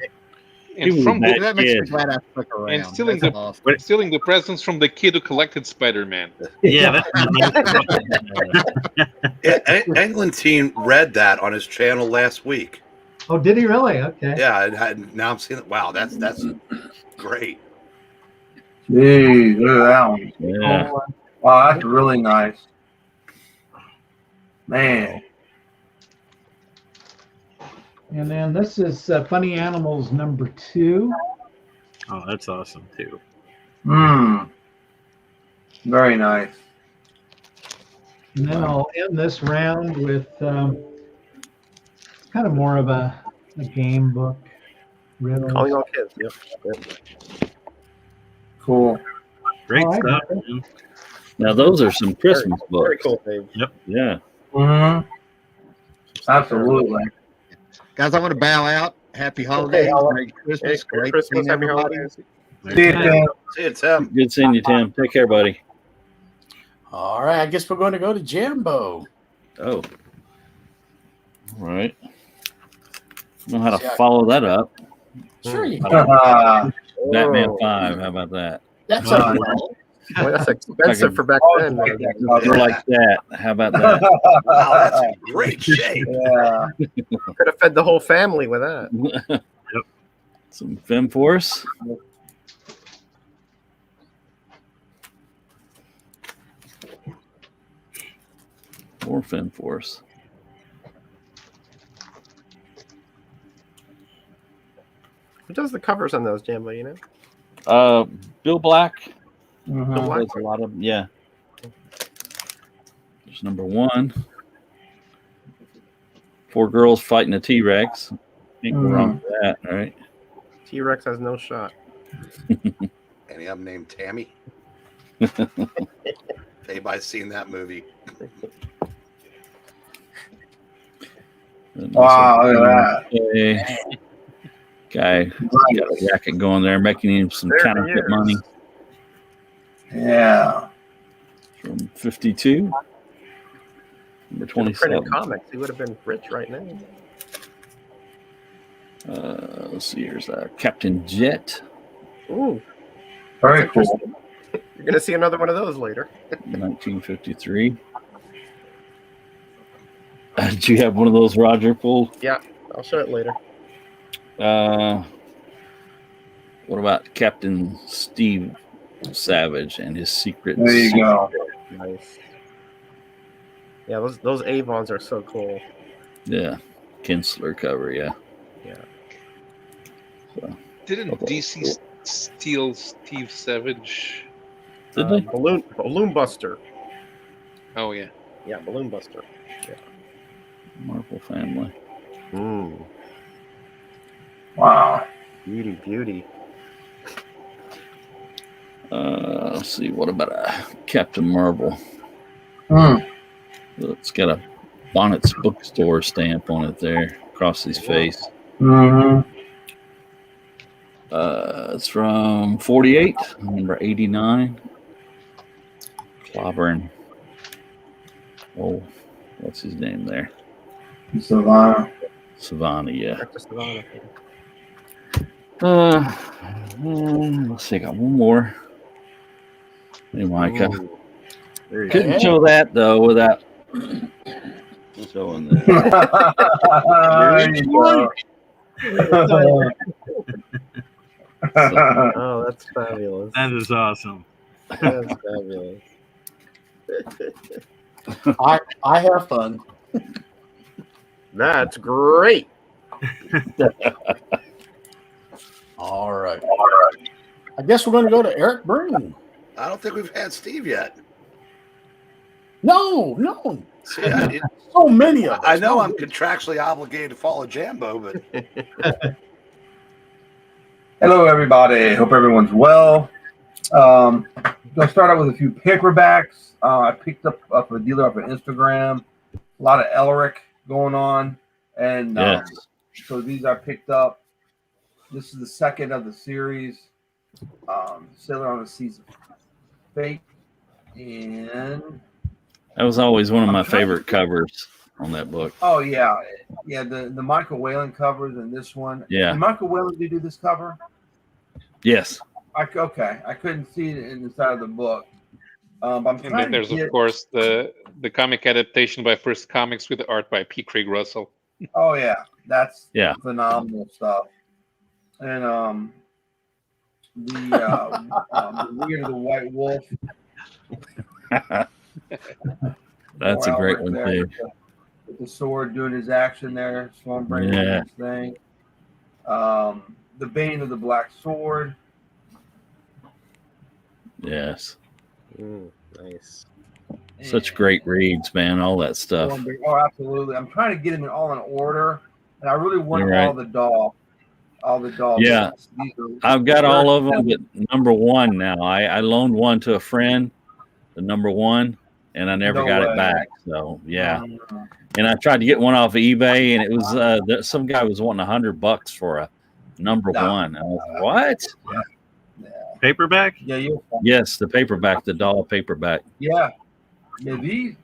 And He was from bad. the, That makes me kid. glad I stuck around. and stealing That's the awesome. stealing the presents from the kid who collected Spider-Man. Yeah, that's Yeah, Eglantine read that on his channel last week. Oh, did he really? Okay. Yeah, now I'm seeing it. Wow, that's great. Jeez, look at that one. Yeah. Oh, Wow, that's really nice. Man. and then this is Funny Animals number 2. oh, that's awesome too. Very nice. And then I'll end this round with kind of more of a game book. Riddles. Calling all kids. Yep. Cool. Great All right, stuff. Mark. Man. Now those are some Christmas Very books. cool, Dave. Yeah. Mm-hmm. Absolutely. Guys, I want to bow out. Happy holidays. I'll- Merry Christmas. Merry Great Christmas, seeing happy everybody. holidays. See you, Tim. See you, Tim. Good seeing you, Tim. Take care, buddy. All right, I guess we're going to go to Jambo. Oh. All right. Know how to Yeah. follow that up. Sure, you can. Batman Oh. 5. How about that? That's Wow. a Boy, that's expensive for back then. More like that. How about that? Wow, that's in great shape. Yeah. Could have fed the whole family with that. Some FemForce. More FemForce. Who does the covers on those, Jambo, you know? Bill Black. Mhm. There's a lot of yeah. There's number 1. 4 girls fighting a T-Rex. Can't go wrong with that, right? T-Rex has no shot. Any of them named Tammy? Anybody's seen that movie? Wow, look at that. Guy got a racket going there, making him some There he counterfeit is. money Yeah. from 52. Number If he 27. printed comics, he would have been rich right now. Let's see, here's Captain Jet, Ooh, Very cool. you're gonna see another one of those later. 1953. Did you have one of those, Roger? Full. I'll show it later. What about Captain Steve Savage and his secret? There you go. Nice. Yeah, those Avons are so cool. Yeah, Kinsler cover. Yeah. Didn't DC steal Steve Savage? Did they? Balloon Buster. Oh yeah. Yeah, Balloon Buster. Marvel family. Wow. Beauty. Let's see. What about Captain Marvel? It's got a Bonnet's bookstore stamp on it there across his face. Mm-hmm. It's from 48, number 89. Clobbering. Oh, what's his name there? Savannah. Savannah, yeah. Back to Savannah. Let's see, I got one more. Hey, Micah. Ooh. There you go. Couldn't show that though without showing that. There you go. Oh, that's fabulous. That is awesome. That's fabulous. I have fun. That's great. All right. I guess we're going to go to Eric Byrne. I don't think we've had Steve yet. No. See, So many of us. I know I'm contractually obligated to follow Jambo, but Hello, everybody. Hope everyone's well. Gonna start out with a few paperbacks. I picked up a dealer up on Instagram. A lot of Elric going on, and Yes. so these I picked up. This is the second of the series. Sailor on the Seas of Fate, and That was always one of my I'm trying favorite covers on that book. oh yeah, the Michael Whalen covers and this one. Yeah. Did Michael Whalen do this cover? Yes. I couldn't see it in the side of the book. I'm And trying then there's to get, of course the comic adaptation by First Comics with the art by P. Craig Russell. oh yeah, that's Yeah. phenomenal stuff. And the Weird of the White Wolf. That's a More great Elric one there too. with the sword doing his action there, Stormbringer doing Yeah. his thing. The Bane of the Black Sword. Yes. Nice. Such and great reads, man. All that stuff. Stormbringer. Oh, absolutely. I'm trying to get them all in order, and I really want You're right. all the doll. Yeah. books. These are I've got all of them, very- but number one now. I loaned one to a friend, the number one, and I never No got way. it back. So yeah. Mm. And I tried to get one off of eBay, and it was some guy was wanting $100 for a number Nah. one. I was like, what? Yeah. Paperback? Yeah, you'll find. Yes, the paperback, the doll paperback. Yeah. These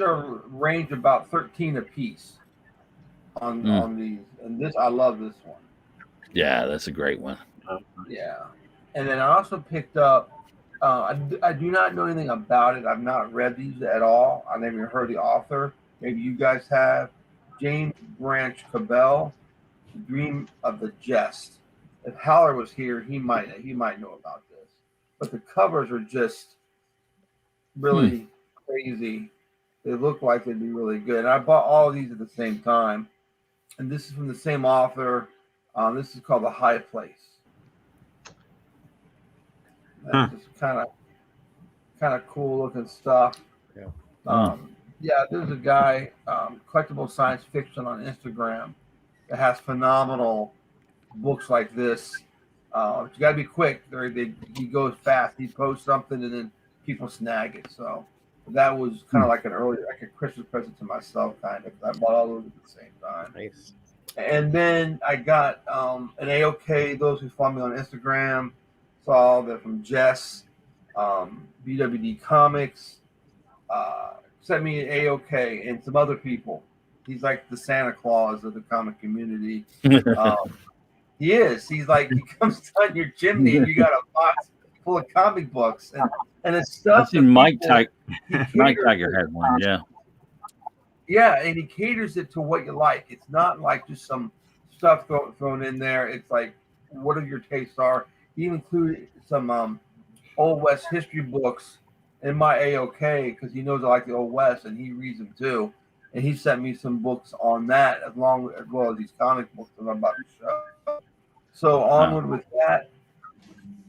are range about 13 a piece on these, and this I love this one. Yeah, that's a great one. Yeah, and then I also picked up. I do not know anything about it. I've not read these at all. I never even heard the author. Maybe you guys have. James Branch Cabell, Dream of the Jest. If Haller was here, he might know about this. But the covers are just really crazy. They look like they'd be really good. And I bought all of these at the same time. And this is from the same author. This is called The High Place. That's just kind of cool looking stuff. Yeah. There's a guy, collectible science fiction on Instagram, that has phenomenal books like this. You got to be quick. He goes fast. He posts something and then people snag it. So that was kind of like a Christmas present to myself, kind of. I bought all those at the same time. Nice. And then I got an AOK. Those who follow me on Instagram saw that from Jess, BWD Comics, sent me an AOK and some other people. He's like the Santa Claus of the comic community. He is. He's like, he comes down your chimney and you got a box full of comic books and it's stuff. I've seen Mike Tiger had one. Yeah. Yeah, and he caters it to what you like. It's not like just some stuff thrown in there. It's like whatever your tastes are. He included some Old West history books in my AOK because he knows I like the Old West and he reads them too. And he sent me some books on that as well as these comic books that I'm about to show. So onward with that.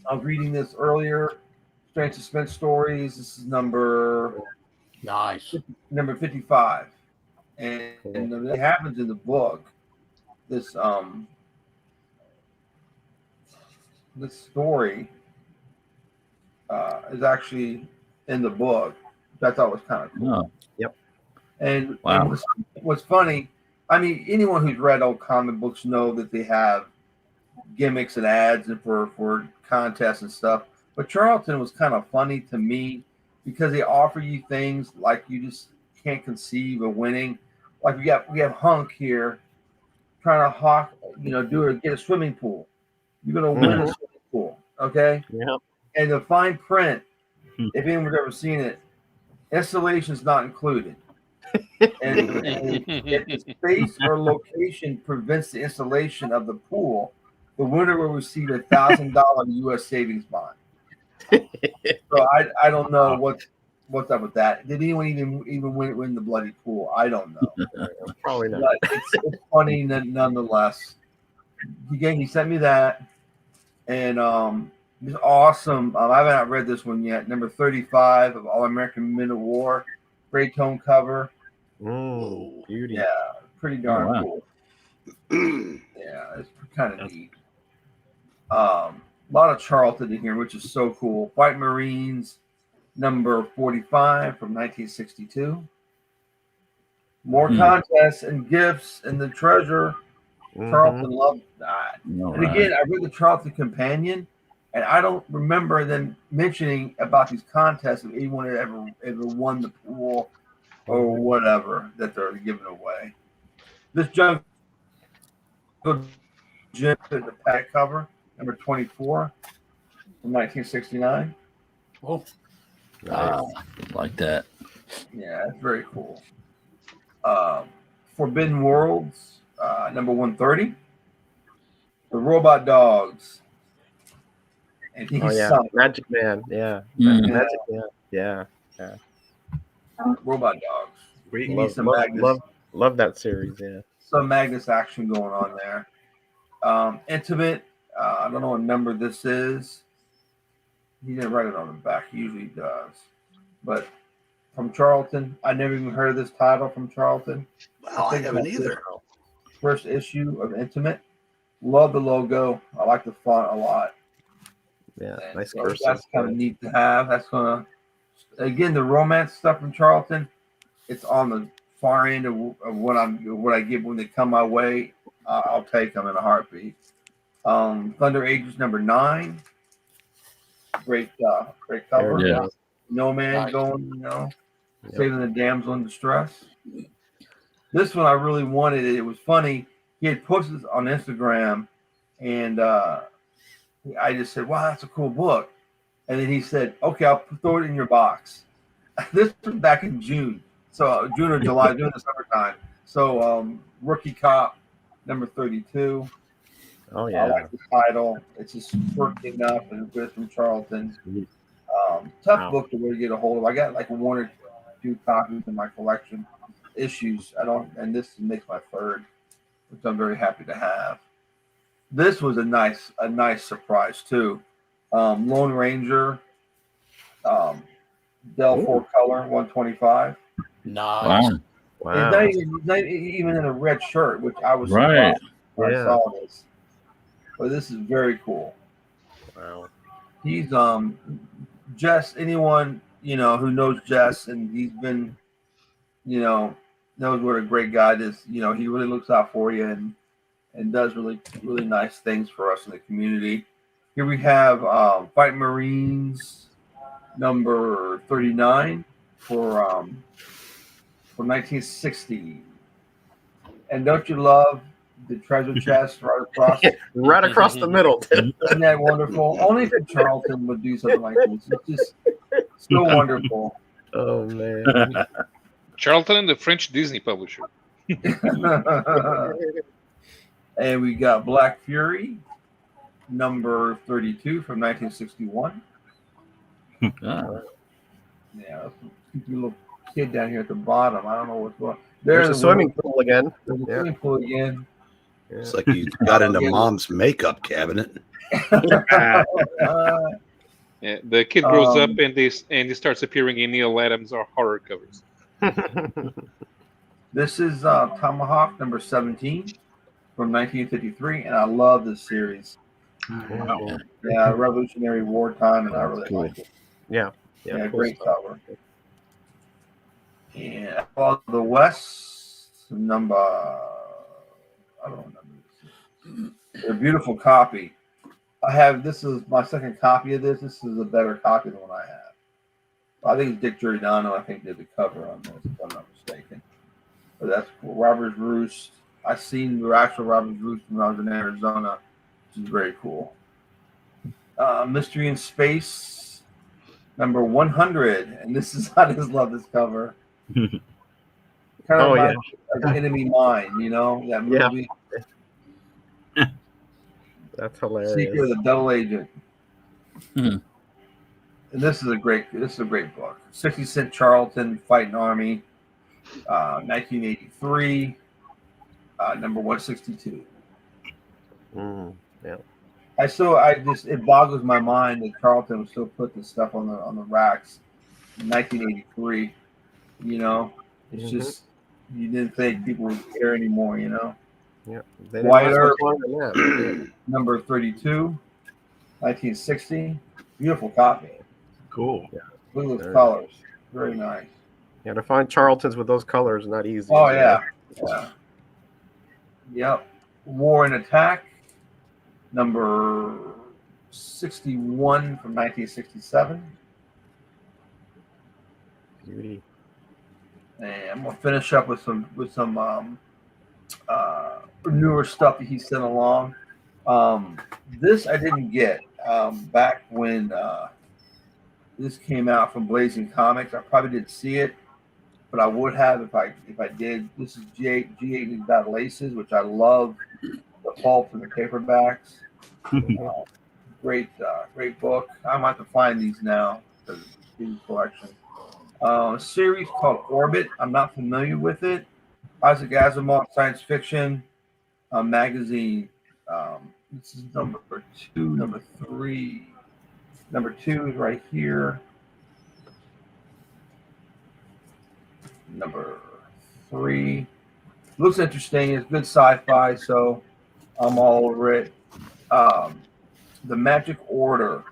I was reading this earlier. Strange Suspense Stories. This is number 55. And it happens in the book. This story is actually in the book. I thought was kind of cool. Oh. Yep. And, Wow. and what's funny, I mean, anyone who's read old comic books know that they have gimmicks and ads and for contests and stuff. But Charlton was kind of funny to me because they offer you things like you just can't conceive of winning. Like we have Hunk here trying to get a swimming pool. You're gonna win a swimming pool, okay? Yeah. And the fine print, if anyone's ever seen it, installation is not included. And if the space or location prevents the installation of the pool, the winner will receive $1,000 U.S. savings bond. So I don't know what's up with that. Did anyone even win the bloody pool? I don't know. Probably not. But it's funny nonetheless. He sent me that, and it's awesome. I haven't read this one yet. Number 35 of All American Men of War. Gray tone cover. Beauty. Yeah, pretty darn wow. cool. Yeah, it's kind of neat. A lot of Charlton in here, which is so cool. White Marines, number 45 from 1962. More contests and gifts and the treasure. Charlton loved that. All And again, I read the Charlton Companion, and I don't remember them mentioning about these contests if anyone had ever won the pool or whatever that they're giving away. This Jungle Jim at the pack cover, number 24 from 1969. Oh, Like that. Yeah, it's very cool. Forbidden Worlds, number 130. The Robot Dogs. And he's sunk. Magic Man. Yeah. Mm. Magic Man. Yeah. Robot Dogs. Sweet. You need some Magnus, love that series. Yeah. some Magnus action going on there. Intimate. I don't know what number this is. He didn't write it on the back. He usually does. But from Charlton, I never even heard of this title from Charlton. Wow, I haven't either. First issue of Intimate. Love the logo. I like the font a lot. Yeah. And Nice so cursive. that's kind of neat to have. That's gonna, again, the romance stuff from Charlton. It's on the far end of what I get when they come my way. I'll take them in a heartbeat. Thunder Ages number 9. Great cover. Yeah. No man Nice. going, saving the damsel in distress. This one I really wanted. It was funny. He had posted this on Instagram, and I just said, "Wow, that's a cool book." And then he said, "Okay, I'll throw it in your box." This was back in June, so June or July, during the summertime. So, Rookie Cop, number 32. Oh yeah. I like the title. It's just quirky enough and good from Charlton. Tough book to really get a hold of. I got like 1 or 2 copies in my collection. Issues. And this makes my 3rd, which I'm very happy to have. This was a nice surprise too. Lone Ranger, Del 4 color, 125. nice. Wow. He's not even in a red shirt, which I was Right. surprised when I saw this. But this is very cool. Wow. He's Jess. Anyone who knows Jess, and he's been, knows what a great guy is. He really looks out for you and does really really nice things for us in the community. Here we have Fight Marines number 39 for 1960. And don't you love the treasure chest right across? Right across the middle. Isn't that wonderful? Only if Charlton would do something like this. It's just so wonderful. Oh man. Charlton, the French Disney publisher. And we got Black Fury, number 32 from 1961. Ah. Yeah, creepy little kid down here at the bottom. I don't know what's going on. There's a swimming pool again. Swimming pool again. It's like you got into mom's makeup cabinet. Yeah, the kid grows up and he starts appearing in Neil Adams or horror covers. This is Tomahawk number 17 from 1953, and I love this series. Yeah, Revolutionary War time, and I really like it. Yeah, Yeah, cool great stuff. cover. And Outlaws of the West number, I don't know. They're a beautiful copy. This is my second copy of this. This is a better copy than what I have. I think it's Dick Giordano, I think, did the cover on this, if I'm not mistaken. But that's cool. Robert's Roost. I've seen the actual Robert's Roost when I was in Arizona, which is very cool. Mystery in Space, number 100. And this is, I just love this cover. Kind of like Enemy Mine, that movie. Yeah. That's hilarious. Secret of the Double Agent. Hmm. And this is a great book. 60 Cent Charlton Fighting Army, 1983, number 162. Yeah. It boggles my mind that Charlton would still put this stuff on the racks in 1983. You know, it's just you didn't think people would care anymore. You know. Yeah. They didn't White last Earth, much longer than that. But yeah. number 32, 1960. Beautiful copy. Cool. Look at those Very colors. Very nice. Yeah, to find Charltons with those colors is not easy. Oh as yeah. Yeah. Yep. War and Attack, number 61 from 1967. Beauty. And I'm gonna finish up with some newer stuff that he sent along. This I didn't get back when this came out from Blazing Comics. I probably didn't see it, but I would have if I did. This is G8 Battle Aces, which I love the pulp and the paperbacks. Great book. I might have to find these now because it's a huge collection. A series called Orbit. I'm not familiar with it. Isaac Asimov science fiction magazine. This is number 2, number 3. Number 2 is right here. Number 3 looks interesting. It's good sci-fi, so I'm all over it. The Magic Order.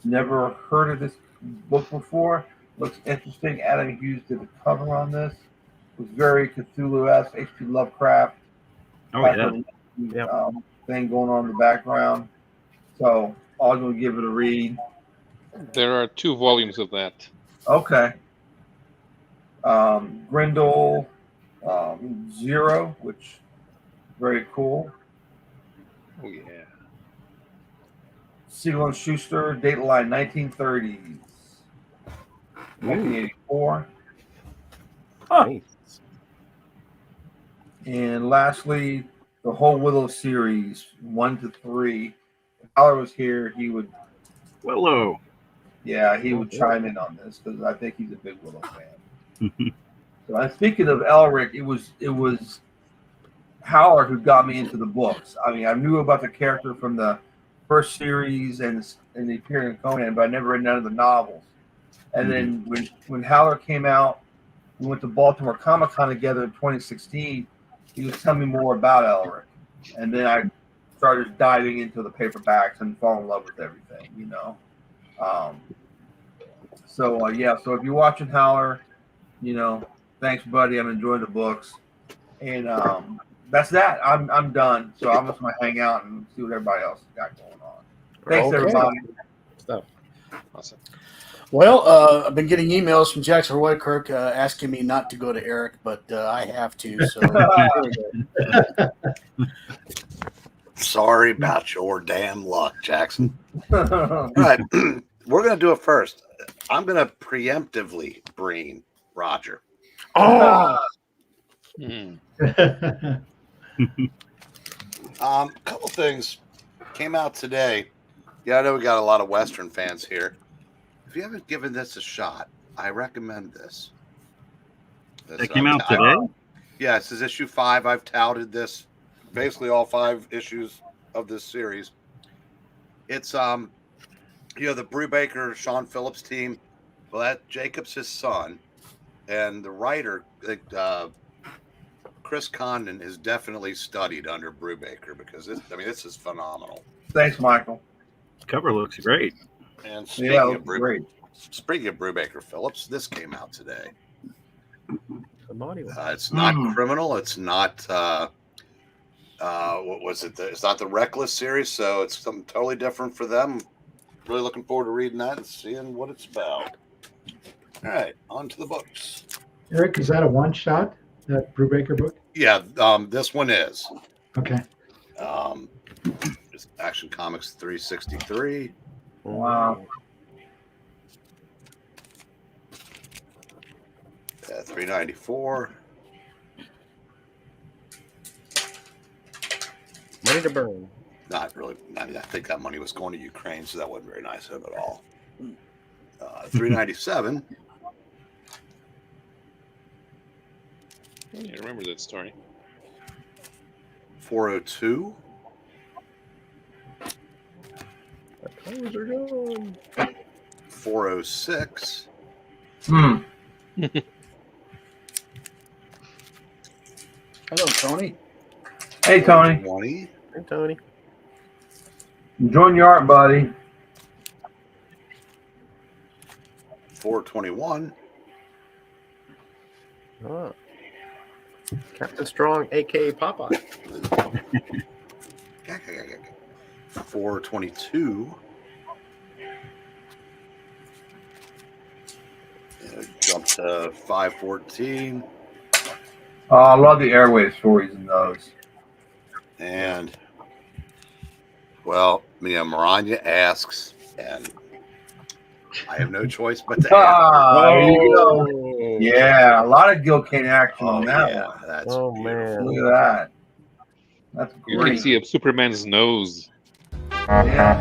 Never heard of this book before. Looks interesting. Adam Hughes did the cover on this. It was very Cthulhu-esque, H.P. Lovecraft. Oh yeah. Thing going on in the background. So I'm going to give it a read. There are 2 volumes of that. Okay. Grindel Zero, which very cool. Oh yeah. Siegel and Schuster, Dateline 1930s. 1984. Nice. And lastly, the whole Willow series, 1 to 3. If Tyler was here, he would. Willow. Yeah, he would chime in on this because I think he's a big Willow fan. So, speaking of Elric, it was Howler who got me into the books. I mean, I knew about the character from the first series and the appearance of Conan, but I never read none of the novels. And then when Howler came out, we went to Baltimore Comic Con together in 2016. He was telling me more about Elric, and then I started diving into the paperbacks and fall in love with everything, you know. So if you're watching Howler, you know, thanks, buddy. I'm enjoying the books, and that's that. I'm done. So I'm just gonna hang out and see what everybody else has got going on. Thanks, everybody. Stuff. Awesome. Well, I've been getting emails from Jackson Whitekirk asking me not to go to Eric, but I have to. So Sorry about your damn luck, Jackson. All right, we're going to do it first. I'm going to preemptively bring Roger. oh, Couple things came out today. Yeah, I know we got a lot of Western fans here. If you haven't given this a shot, I recommend this. That came out today? Yeah, this is issue 5. I've touted this, basically all 5 issues of this series. It's the Brubaker, Sean Phillips team. Well, that Jacob's his son, and the writer, Chris Condon, is definitely studied under Brubaker because this is phenomenal. Thanks, Michael. Cover looks great. And Speaking of Brubaker Phillips, this came out today. The it's not criminal. It's not what was it? It's not the Reckless series, so it's something totally different for them. Really looking forward to reading that and seeing what it's about. All right, on to the books. Eric, is that a one-shot, that Brubaker book? Yeah, this one is. Okay. It's Action Comics 363. Wow. 394. Money to burn. Not really. I think that money was going to Ukraine, so that wasn't very nice of him at all. 397. I remember that story. 402. The colors are gone. 406. Hello, Tony. Hey, Tony. 20. Hey, Tony. Enjoying your art, buddy. 421. Oh. Captain Strong, aka Popeye. 422. Jump to 514. Oh, I love the airway stories in those. And, well, Maranya asks, and I have no choice but to answer. There you go. Oh. Yeah, a lot of Gil Kane action Oh, on that yeah, one. that's Oh, beautiful. man. Look at that. That's You can great. see up Superman's nose. Yeah.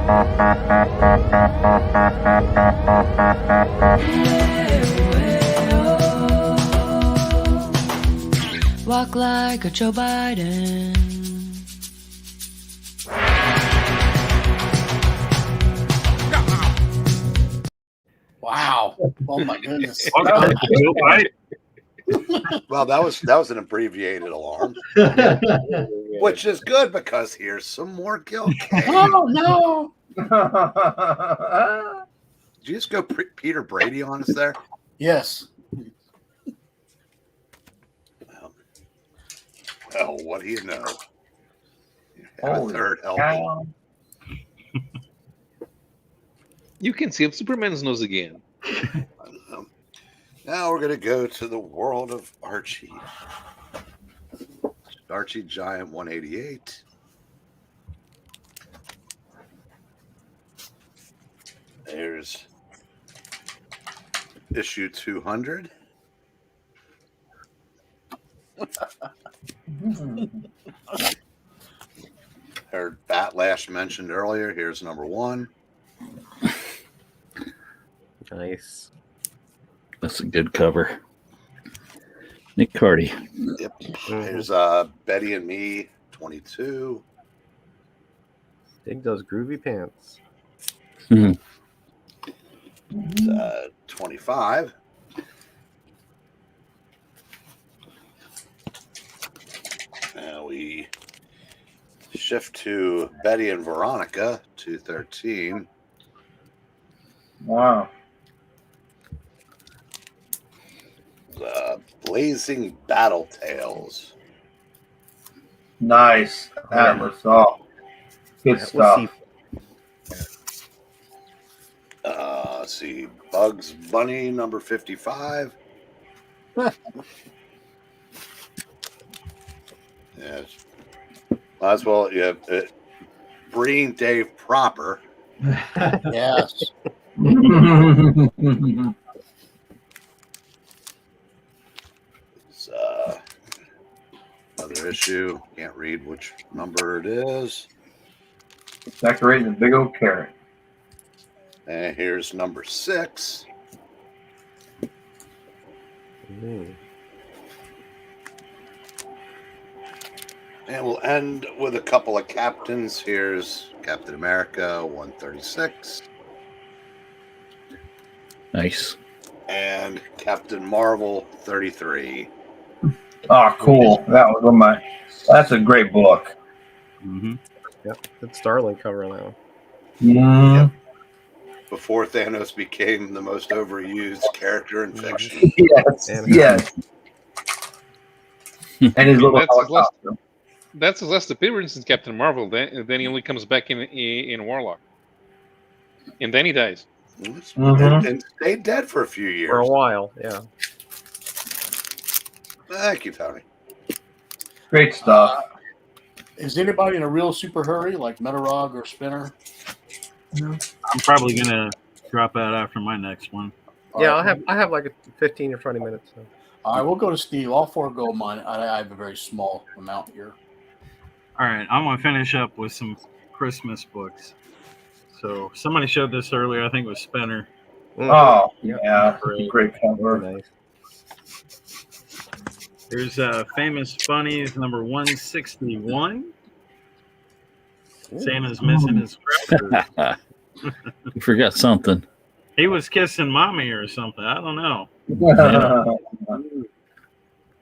Walk like a Joe Biden. Wow. Oh my goodness. Well, that was an abbreviated alarm, which is good because here's some more Gil Kane. Oh no. Did you just go Peter Brady on us there? Yes. Well, what do you know? You have a Holy third helping. cow. You can see up Superman's nose again. Now we're going to go to the world of Archie. Archie Giant 188. There's issue 200. Heard Batlash mentioned earlier. Here's number 1. Nice. That's a good cover. Nick Cardy. Yep. Here's Betty and Me 22. Dig those groovy pants. 25. Now we shift to Betty and Veronica 213. Wow. Blazing Battle Tales. Nice. Atlas. Oh, good That stuff. Let's see. Bugs Bunny number 55. Yes. Might as well, yeah. Breen Dave proper. Yes. It's, another issue. Can't read which number it is. Decorating a big old carrot. And here's number 6. Mm. And we'll end with a couple of captains. Here's Captain America 136. Nice. And Captain Marvel 33. Oh, cool. That was one of my. That's a great book. Mm-hmm. Yep. Good Starling cover now. Mm. Before Thanos became the most overused character in fiction. Yes. And- Yes. And his little That's his last- helicopter. That's his last appearance in Captain Marvel. Then he only comes back in Warlock, and then he dies. And stayed dead for a few years. For a while, yeah. Thank you, Tony. Great stuff. Is anybody in a real super hurry like Metarog or Spinner? I'm probably gonna drop out after my next one. Yeah, I have like a 15 or 20 minutes. So. All right, we'll go to Steve. I'll forego mine. I have a very small amount here. All right, I'm gonna finish up with some Christmas books. So somebody showed this earlier. I think it was Spinner. Oh, Yep. yeah. Great cover. Nice. There's Famous Bunnies number 161. Santa's missing his crackers. You forgot something. He was kissing mommy or something. I don't know.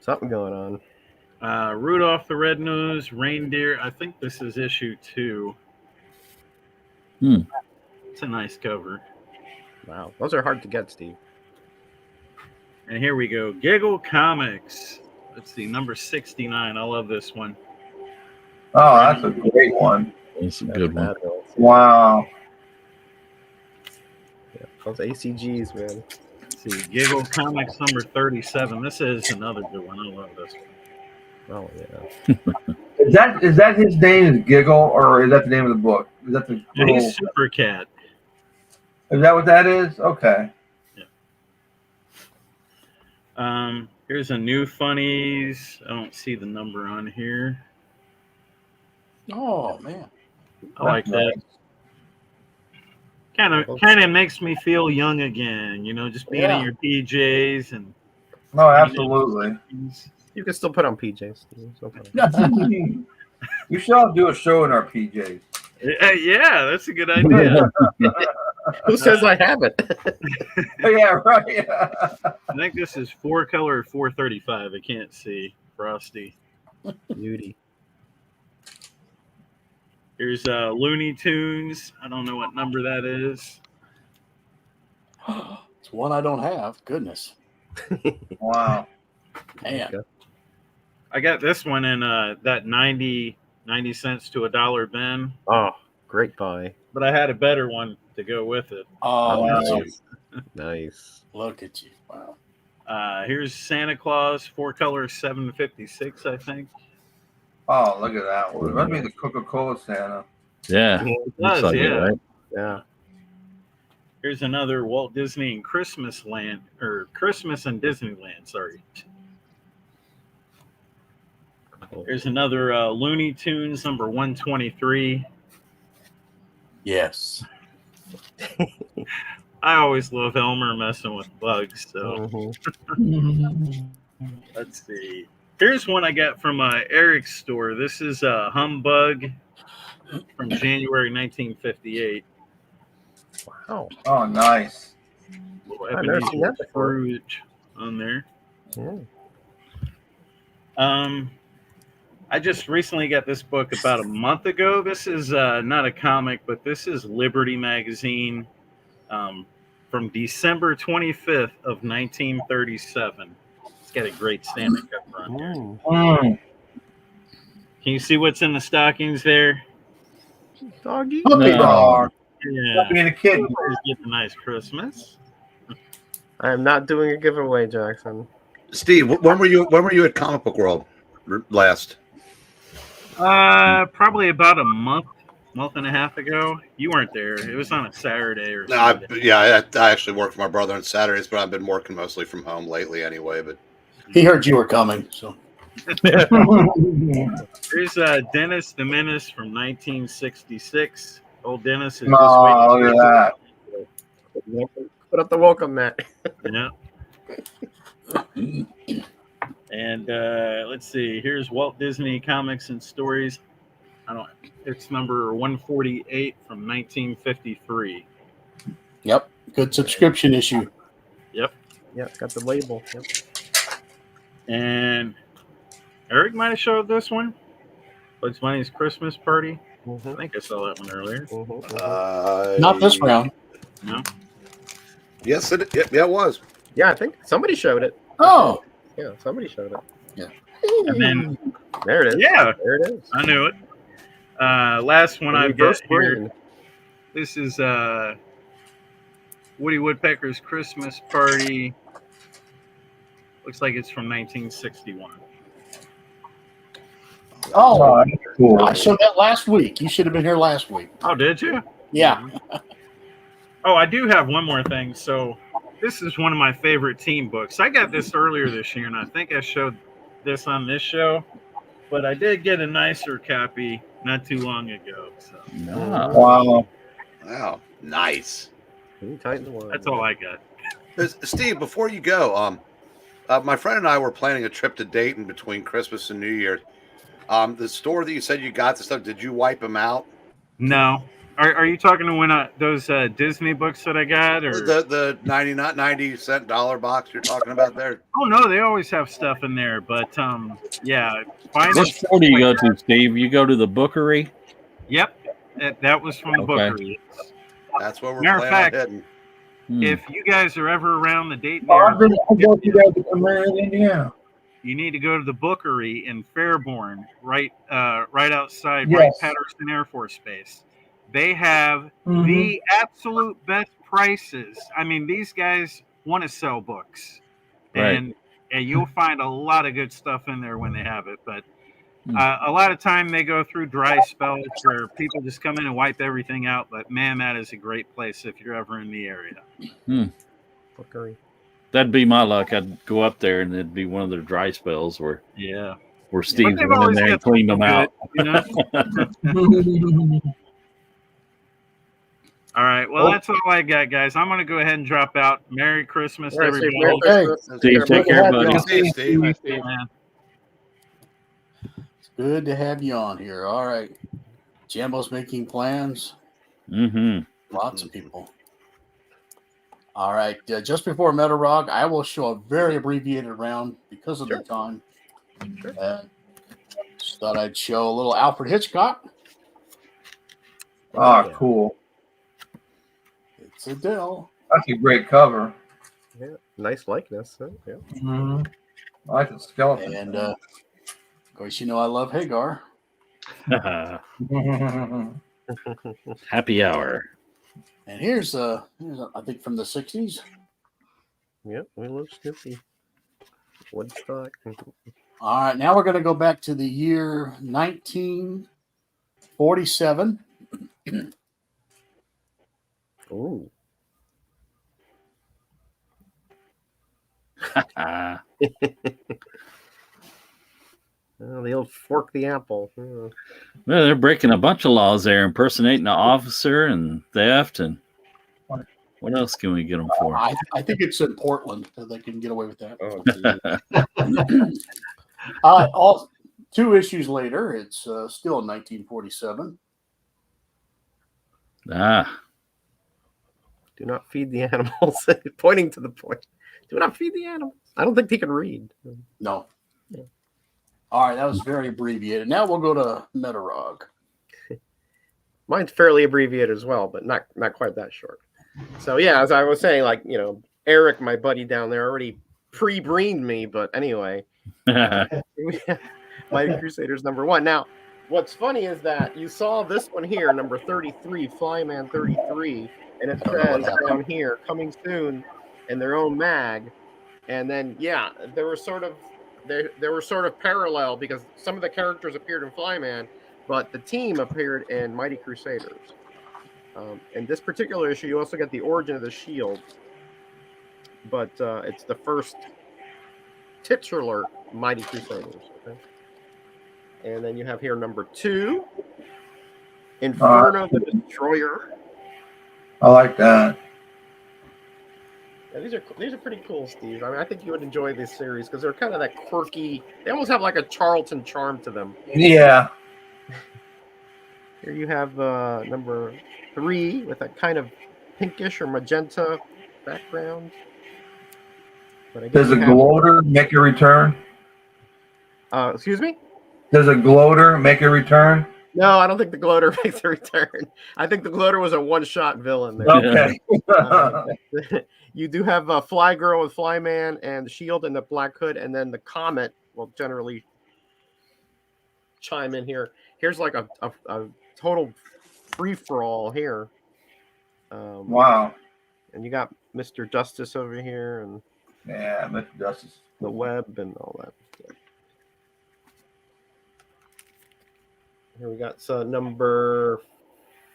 Something going on. Rudolph the Red-Nosed Reindeer. I think this is issue 2. Hmm. It's a nice cover. Wow, those are hard to get, Steve. And here we go. Giggle Comics. Let's see, number 69. I love this one. Oh, that's a great one. That's a good one. Wow. Yeah, those ACGs, man. Let's see, Giggle Comics number 37. This is another good one. I love this one. Oh yeah. Is that his name is Giggle, or is that the name of the book? Is that the Yeah, little, he's Super Cat. is that what that is? Okay. Here's a new funnies. I don't see the number on here. Oh man. I like that. Kind of makes me feel young again. You know, just being in your PJs and. No, absolutely. You can still put on PJs. Steve. No problem. You shall do a show in our PJs. Yeah, that's a good idea. Who says I haven't? Yeah, right. I think this is 4-color 435. I can't see. Frosty. Beauty. Here's Looney Tunes. I don't know what number that is. It's one I don't have. Goodness. Wow. Man. I got this one in that 90 cents to $1 bin. Oh, great buy. But I had a better one to go with it. Oh, nice. Nice. Look at you. Wow. Here's Santa Claus, 4-color 756, I think. Oh, look at that one. That must be the Coca-Cola Santa. Yeah. It Looks does, like it, yeah. right? Yeah. Here's another Walt Disney and Christmas Land, or Christmas and Disneyland, sorry. Here's another Looney Tunes number 123. Yes. I always love Elmer messing with bugs, so let's see. Here's one I got from Eric's store. This is a Humbug from January 1958. Wow. Oh, nice. I've never seen that before. Scrooge on there. Yeah. I just recently got this book about a month ago. This is not a comic, but this is Liberty Magazine from December 25th of 1937. It's got a great Santa cover on there. Can you see what's in the stockings there? Doggy. No. Yeah. Being a kid. Just get a nice Christmas. I am not doing a giveaway, Jackson. Steve, when were you at Comic Book World last? Probably about a month and a half ago. You weren't there. It was on a Saturday or something. I actually work for my brother on Saturdays, but I've been working mostly from home lately anyway. But he heard you were coming, so. Here's Dennis the Menace from 1966. Old Dennis is just waiting. Look at that. Put up the welcome mat. Yeah. And let's see. Here's Walt Disney Comics and Stories. It's number 148 from 1953. Yep. Good subscription issue. Yep. Yeah, it's got the label. Yep. And Eric might have showed this one. Bugs Bunny's Christmas Party. I think I saw that one earlier. Not this round. No. Yes, it was. Yeah, I think somebody showed it. Oh. Yeah, somebody showed it. Yeah. And then there it is. Yeah. There it is. I knew it. Last one I've got here. Green. This is Woody Woodpecker's Christmas Party. Looks like it's from 1961. Oh, cool. I showed that last week. You should have been here last week. Oh, did you? Yeah. Oh, I do have one more thing. So this is one of my favorite team books. I got this earlier this year, and I think I showed this on this show. But I did get a nicer copy not too long ago. So Wow. Nice. That's all I got. Steve, before you go, my friend and I were planning a trip to Dayton between Christmas and New Year. The store that you said you got the stuff, did you wipe them out? No. Are you talking to those Disney books that I got, or The 90 cent dollar box you're talking about there? Oh no, they always have stuff in there, but yeah, finding What stuff store do you like go to, Steve? You go to the Bookery? Yep, that was from the Okay. Bookery. That's what we're Matter of planning on fact, hitting. if you guys are ever around the Dayton Oh, area, I go to that in Marion, Indiana. you need to go to the Bookery in Fairborn, right outside Wright Yes. Patterson Air Force Base. They have Mhm. the absolute best prices. I mean, these guys want to sell books, Right. and you'll find a lot of good stuff in there when they have it. But a lot of time they go through dry spells where people just come in and wipe everything out. But man, that is a great place if you're ever in the area. Bookery. That'd be my luck. I'd go up there and it'd be one of their dry spells where Steve they've went in always there and got cleaned them something out. good, you know? All right. Well, that's all I got, guys. I'm going to go ahead and drop out. Merry Christmas, All right, Steve, everybody. Merry Christmas. Steve, take care, buddy. Good to see you, Steve. Bye, Steve. Man. It's good to have you on here. All right. Jambo's making plans. Mm-hmm. Lots of people. All right. Just before Metarog, I will show a very abbreviated round because of the time. Just thought I'd show a little Alfred Hitchcock. Oh, cool. It's Adele. That's a great cover. Yeah, nice likeness. Huh? Yeah. Mm-hmm. I like the skeleton. And of course, you know I love Hagar. Happy hour. And here's I think from the 60s. Yeah, we love Snoopy. Woodstock. All right, now we're going to go back to the year 1947. Ooh. Oh, the old fork the apple. Well, they're breaking a bunch of laws there, impersonating an officer and theft. And what else can we get them for? I think it's in Portland that they can get away with that. All 2 issues later, it's still in 1947. Do not feed the animals. Pointing to the point. Do not feed the animals. I don't think they can read. No. Yeah. All right, that was very abbreviated. Now we'll go to Metarog. Mine's fairly abbreviated as well, but not quite that short. So yeah, as I was saying, like, you know, Eric, my buddy down there, already pre-breened me, but anyway. Mighty Crusaders #1. Now, what's funny is that you saw this one here, number 33, Flyman 33, and it says down here, coming soon, in their own mag. And then, yeah, they were sort of parallel because some of the characters appeared in Flyman, but the team appeared in Mighty Crusaders. In this particular issue, you also get the origin of the Shield, but it's the first titular Mighty Crusaders. Okay? And then you have here number 2, Inferno the Destroyer. I like that. Yeah, these are pretty cool, Steve. I mean, I think you would enjoy this series because they're kind of that quirky. They almost have like a Charlton charm to them. Yeah. Here you have number 3 with a kind of pinkish or magenta background. But Does a gloater make a return? Excuse me? Does a gloater make a return? No, I don't think the gloater makes a return. I think the gloater was a one-shot villain there. Okay. You do have a Fly Girl with Flyman and the Shield and the Black Hood, and then the Comet will generally chime in here. Here's like a total free-for-all here. Wow. And you got Mr. Justice over here, and yeah, Mr. Justice, the web and all that. Here we got number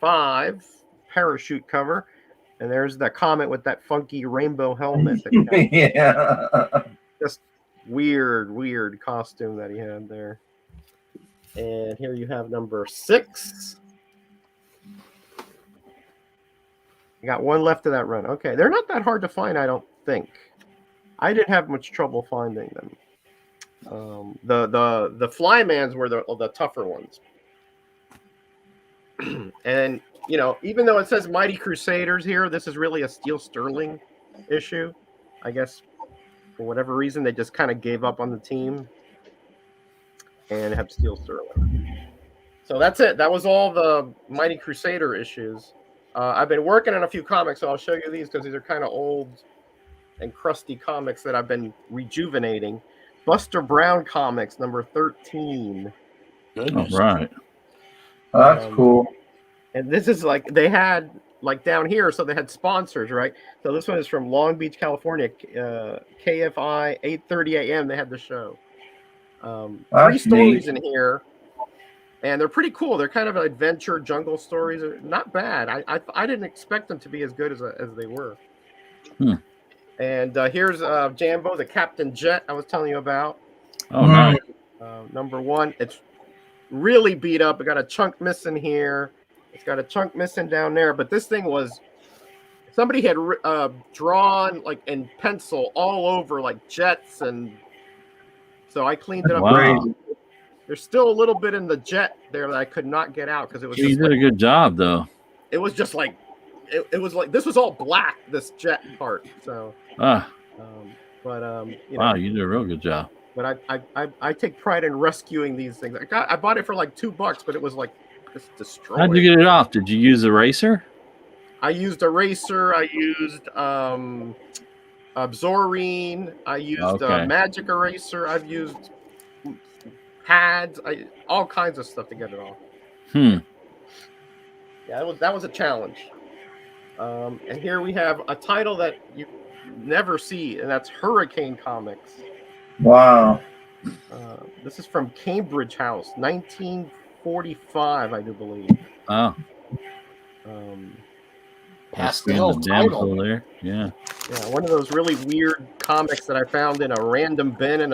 5 parachute cover, and there's the Comet with that funky rainbow helmet. Yeah, just weird costume that he had there. And here you have number 6. You got one left of that run. Okay, they're not that hard to find, I don't think. I didn't have much trouble finding them. The Flymans were the tougher ones. And you know, even though it says Mighty Crusaders here, this is really a Steel Sterling issue. I guess for whatever reason, they just kind of gave up on the team and have Steel Sterling. So that's it. That was all the Mighty Crusader issues. I've been working on a few comics, so I'll show you these because these are kind of old and crusty comics that I've been rejuvenating. Buster Brown comics, number 13. All Goodness. right. That's cool. And this is like they had like down here, so they had sponsors, right? So this one is from Long Beach, California, KFI, 8:30 a.m. They had the show. 3 stories in here, and they're pretty cool. They're kind of adventure jungle stories. They're not bad. I didn't expect them to be as good as they were. And here's Jambo, the Captain Jet I was telling you about. Oh, nice. Number 1. It's really beat up. It got a chunk missing here. It's got a chunk missing down there. But this thing was, somebody had drawn like in pencil all over like jets, and so I cleaned it up. Wow. There's still a little bit in the jet there that I could not get out because it was. You just did a good job, though. It was just like, it was like this was all black. This jet part. So. You know, Wow, you did a real good job. But I take pride in rescuing these things. I bought it for like $2, but it was like just destroyed. How'd you get it off? Did you use a eraser? I used eraser. I used Absorine. I used magic eraser. I've used pads. All kinds of stuff to get it off. Yeah, that was a challenge. And here we have a title that you never see, and that's Hurricane Comics. Wow. This is from Cambridge House, 1945, I do believe. Oh. Pastel title there. Yeah. Yeah, one of those really weird comics that I found in a random bin in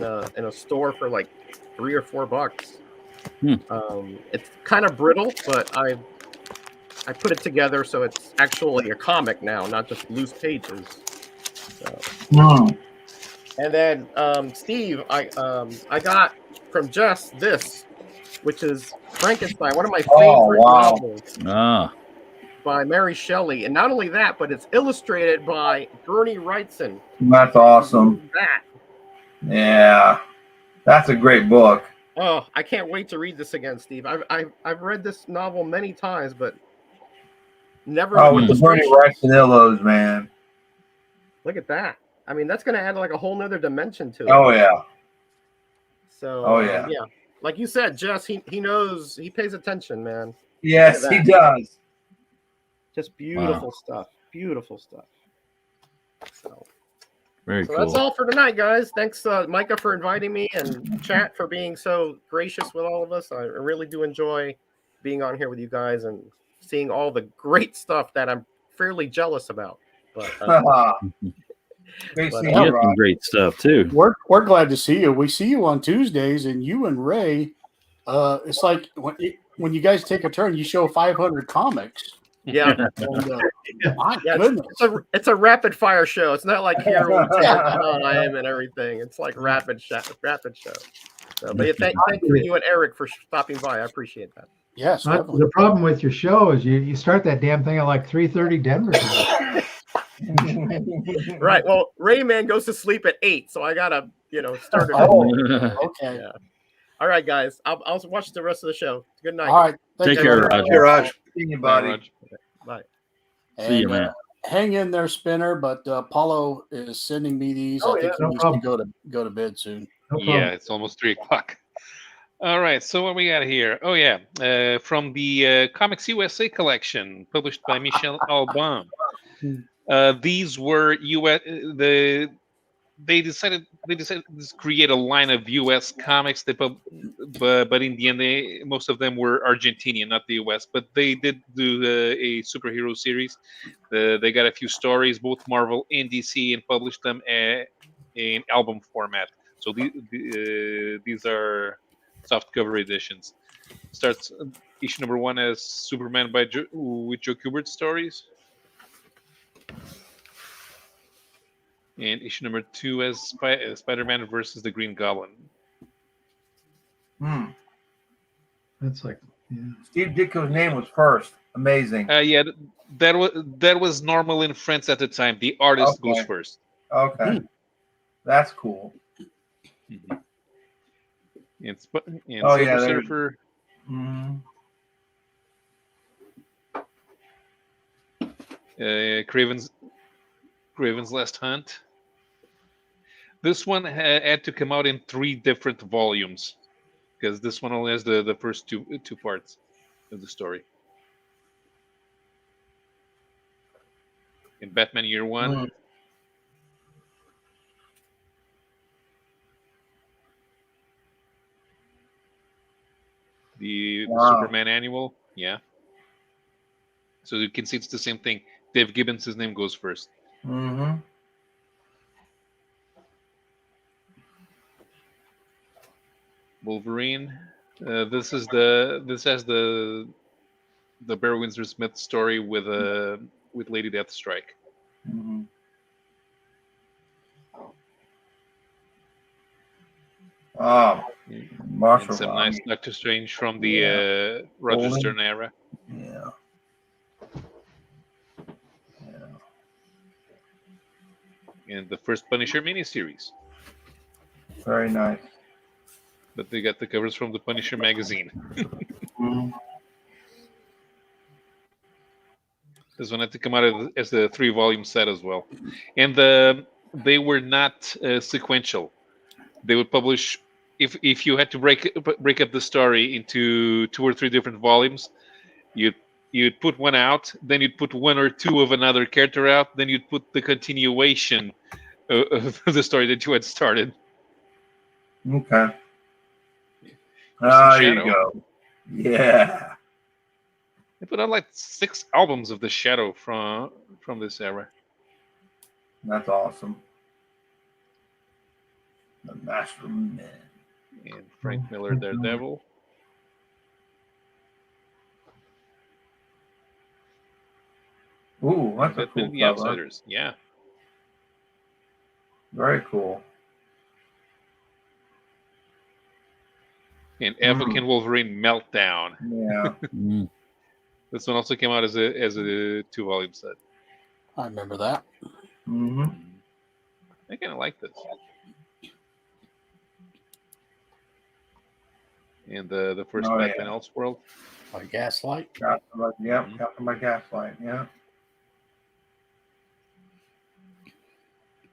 a store for like $3 or $4. It's kind of brittle, but I put it together so it's actually a comic now, not just loose pages. So. And then Steve, I got from Jess this, which is Frankenstein, one of my favorite novels by Mary Shelley. And not only that, but it's illustrated by Bernie Wrightson. That's awesome. Yeah, that's a great book. Oh, I can't wait to read this again, Steve. I've read this novel many times, but never. Oh, with the Bernie Wrightson illos, man. Look at that. I mean, that's going to add like a whole nother dimension to it. Oh, yeah. So, yeah. Like you said, Jess, he knows, he pays attention, man. Yes, he does. Just beautiful stuff. Beautiful stuff. So, very cool. That's all for tonight, guys. Thanks, Micah, for inviting me, and chat for being so gracious with all of us. I really do enjoy being on here with you guys and seeing all the great stuff that I'm fairly jealous about. But you have some great stuff too. We're glad to see you. We see you on Tuesdays, and you and Ray. It's like when you guys take a turn, you show 500 comics. Yeah, and, it's a rapid fire show. It's not like here we take time and everything. It's like rapid show. So, but thank you and Eric for stopping by. I appreciate that. Yes. The problem with your show is you start that damn thing at like 3:30 Denver time. Right. Well, Rayman goes to sleep at 8, so I gotta, start it. Okay. Yeah. All right, guys. I'll watch the rest of the show. Good night. All right. Take care, Raj. Hey, Raj. See you, buddy. Bye. See you, man. Hang in there, Spinner. But Paulo is sending me these. I think he needs to go to bed soon. Yeah, it's almost 3:00. All right, so what we got here? Oh yeah, from the Comics USA collection, published by Michel Albin. These were they decided to create a line of U.S. comics, but in the end, most of them were Argentinian, not the U.S. But they did do a superhero series. They got a few stories, both Marvel and DC, and published them in album format. So these are softcover editions. Starts issue number 1 as Superman with Joe Kubert stories. And issue number 2 as Spider-Man versus the Green Goblin. That's like Steve Ditko's name was first. Amazing. Yeah, that was normal in France at the time. The artist goes Okay. first. Okay. That's cool. Mm-hmm. And Oh, Silver yeah, there- Surfer. Mhm. Craven's Last Hunt. This one had to come out in 3 different volumes because this one only has the first two parts of the story. In Batman Year One, Mm. the Wow. Superman annual, yeah. So you can see it's the same thing. Dave Gibbons' name goes first. Mm-hmm. Wolverine. This has the Barry Windsor Smith story with Lady Deathstrike. Mm-hmm. Oh, Marshall. And some nice Doctor Strange from the Roger Golden. Stern era. Yeah. And the first Punisher miniseries. Very nice. But they got the covers from the Punisher magazine. Mm-hmm. This one had to come out as the 3-volume set as well. And they were not sequential. They would publish if you had to break up the story into 2 or 3 different volumes. You'd put one out, then you'd put 1 or 2 of another character out, then you'd put the continuation of the story that you had started. Okay. There you go. Yeah. They put out like 6 albums of the Shadow from this era. That's awesome. The Master Man. And Frank Miller, Daredevil. Ooh, that's a cool The cover. Outsiders. Yeah. Very cool. And Evoc and Wolverine Meltdown. Yeah. This one also came out as a 2-volume set. I remember that. Mm-hmm. I kind of like this. And the first Batman Elseworld. By Gaslight. Captain by Gaslight. Yeah.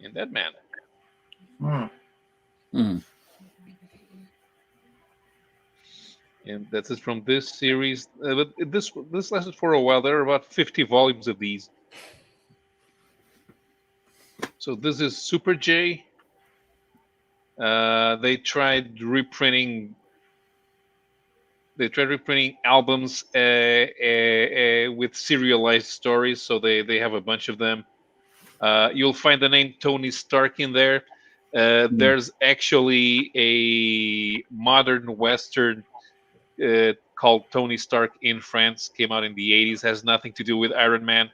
And Deadman. And that's it from this series. But this lasted for a while. There are about 50 volumes of these. So this is Super J. They tried reprinting albums with serialized stories. So they have a bunch of them. You'll find the name Tony Stark in there. There's actually a modern Western called Tony Stark in France, came out in the 80s, has nothing to do with Iron Man.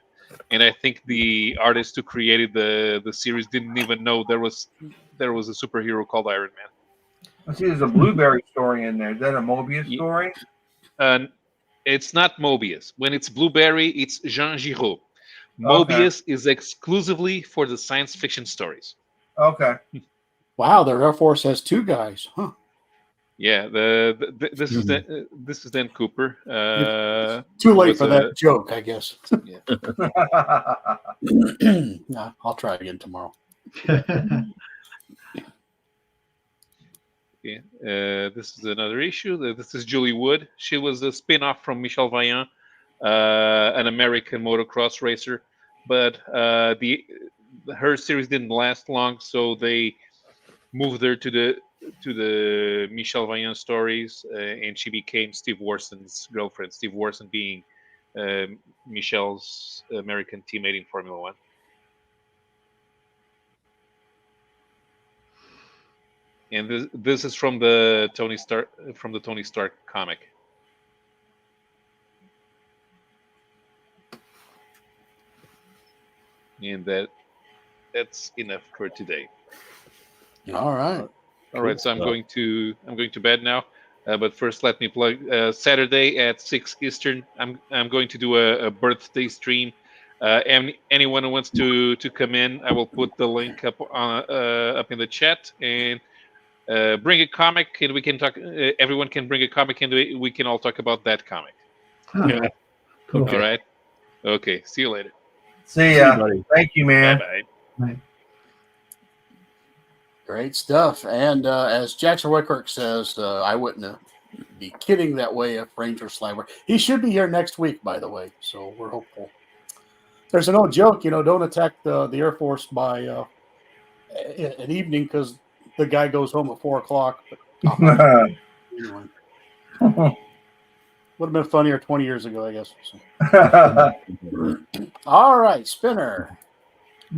And I think the artist who created the series didn't even know there was a superhero called Iron Man. I see there's a Blueberry story in there. Is that a Mobius story? It's not Mobius. When it's Blueberry, it's Jean Giraud. Mobius is exclusively for the science fiction stories. Okay. Wow, their Air Force has 2 guys, huh? Yeah, this is Dan Cooper. Too late for that joke, I guess. Yeah. Nah, I'll try again tomorrow. Yeah, this is another issue. This is Julie Wood. She was a spin-off from Michel Vaillant, an American motocross racer, but her series didn't last long, so they moved her to the Michel Vaillant stories, and she became Steve Warson's girlfriend. Steve Warson being Michel's American teammate in Formula One. And this is from the Tony Stark comic. And that's enough for today. All right. All right, so I'm going to bed now. But first, let me plug Saturday at 6 Eastern. I'm going to do a birthday stream. Anyone who wants to come in, I will put the link up in the chat, and bring a comic, and we can talk. Everyone can bring a comic, and we can all talk about that comic. Huh. Cool. All right. Okay. See you later. See See ya. you, buddy. Thank you, man. Bye bye. Right. Great stuff. And as Jackson Whitworth says, I wouldn't be kidding that way if Ranger Slimer. He should be here next week, by the way. So we're hopeful. There's an old joke, don't attack the Air Force by an evening because the guy goes home at 4:00. But anyway, would have been funnier 20 years ago, I guess. So. All right, Spinner.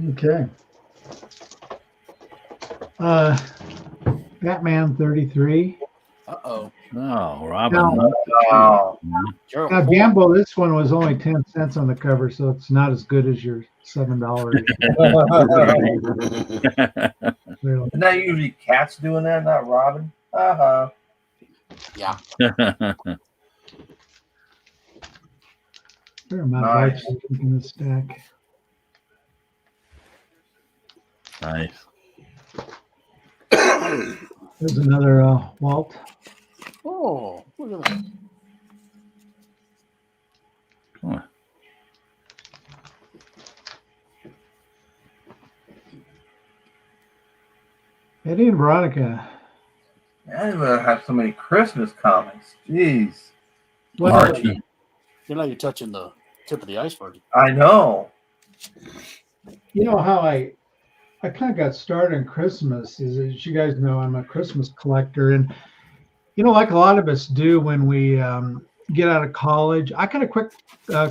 Okay. Batman 33. Uh-oh. Oh, Robin. Now, Oh. Gerald now Ford. Gamble, this one was only 10 cents on the cover, so it's not as good as your $7. Really. Isn't that usually cats doing that, not Robin? Uh-huh. Yeah. Fair amount of Nice. items in the stack. Nice. There's another Walt. Oh, look at that. Come on. Eddie and Veronica. I didn't even have so many Christmas comics. Jeez. What Archie. You're touching the tip of the iceberg. I know. You know how I kind of got started in Christmas is, as you guys know, I'm a Christmas collector, and like a lot of us do when we get out of college, I kind of quit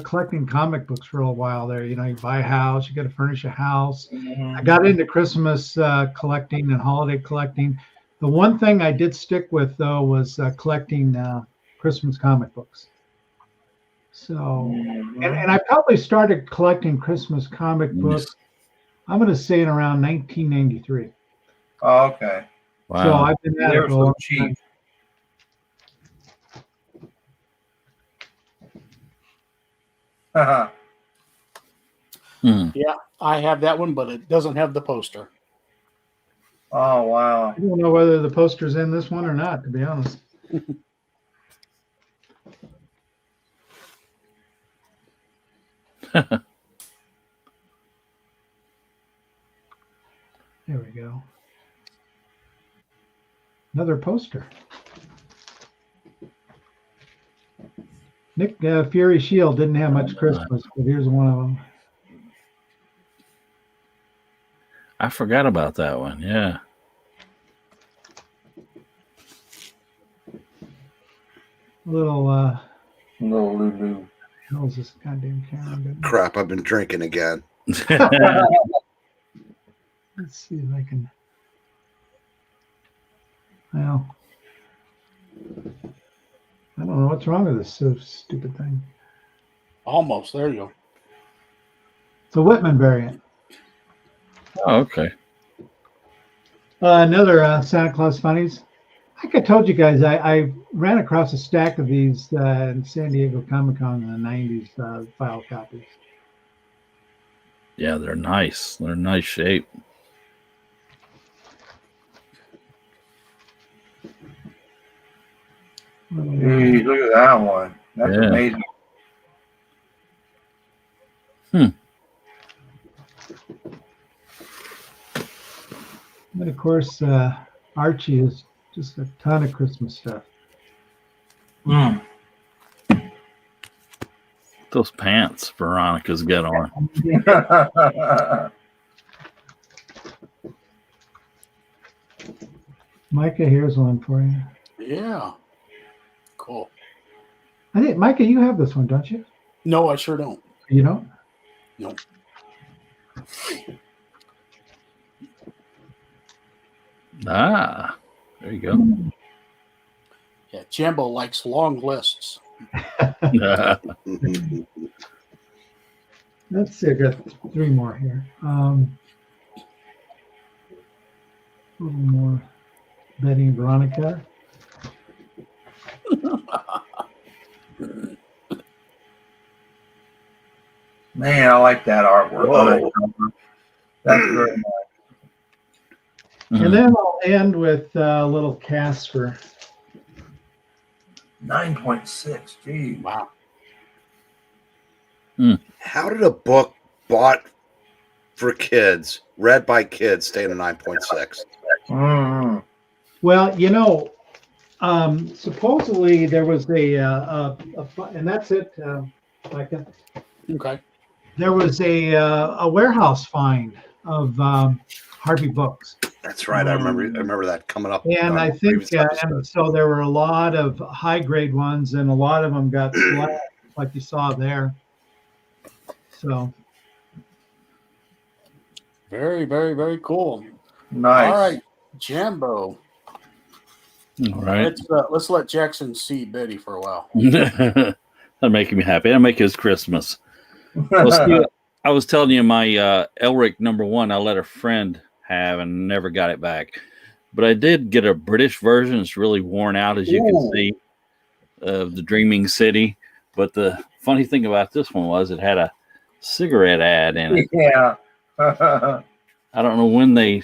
collecting comic books for a while there. You buy a house, you got to furnish a house. I got into Christmas collecting and holiday collecting. The one thing I did stick with though was collecting Christmas comic books. So, and I probably started collecting Christmas comic books, I'm going to say in around 1993. Oh, okay. Wow. So I've been at They it were for a long so cheap. time. Haha. Hmm. Yeah, I have that one, but it doesn't have the poster. Oh, wow. I don't know whether the poster's in this one or not, to be honest. There we go. Another poster. Nick Fury Shield didn't have much Christmas, but here's one of them. I forgot about that one. Yeah. Little Little Lulu. hell's this goddamn camera doing? Crap, I've been drinking again. Let's see if I can. Well, I don't know what's wrong with this stupid thing. Almost. There you go. It's a Whitman variant. Oh, okay. Another Santa Claus Funnies. Like I told you guys, I ran across a stack of these in San Diego Comic-Con in the 90s, file copies. Yeah, they're nice. They're in nice shape. Jeez, look at that one. That's Yeah. amazing. And of course, Archie is just a ton of Christmas stuff. Mm. Those pants Veronica's got on. Micah, here's one for you. Yeah. Cool. I think, Micah, you have this one, don't you? No, I sure don't. You don't? No. Ah, there you go. Yeah, Jambo likes long lists. Let's see, I got 3 more here. A little more Betty and Veronica. Man, I like that artwork. Whoa. Oh, that's very nice. And then I'll end with a little Casper. 9.6. Gee. Wow. How did a book bought for kids, read by kids, stay in a 9.6? Mm. Well, supposedly there was and that's it, Micah. Okay. There was a warehouse find of Harvey books. That's right. I remember that coming up. And on I think, previous episodes. and so there were a lot of high grade ones, and a lot of them got slashed, like you saw there. So Very, very, very cool. Nice. All right, Jambo. All right. Let's let Jackson see Betty for a while. That'll make me happy. That'll make his Christmas. Well, Steve, I was telling you my Elric #1. I let a friend have and never got it back, but I did get a British version. It's really worn out, as you can see, of the Dreaming City. But the funny thing about this one was it had a cigarette ad in it. Yeah. I don't know when they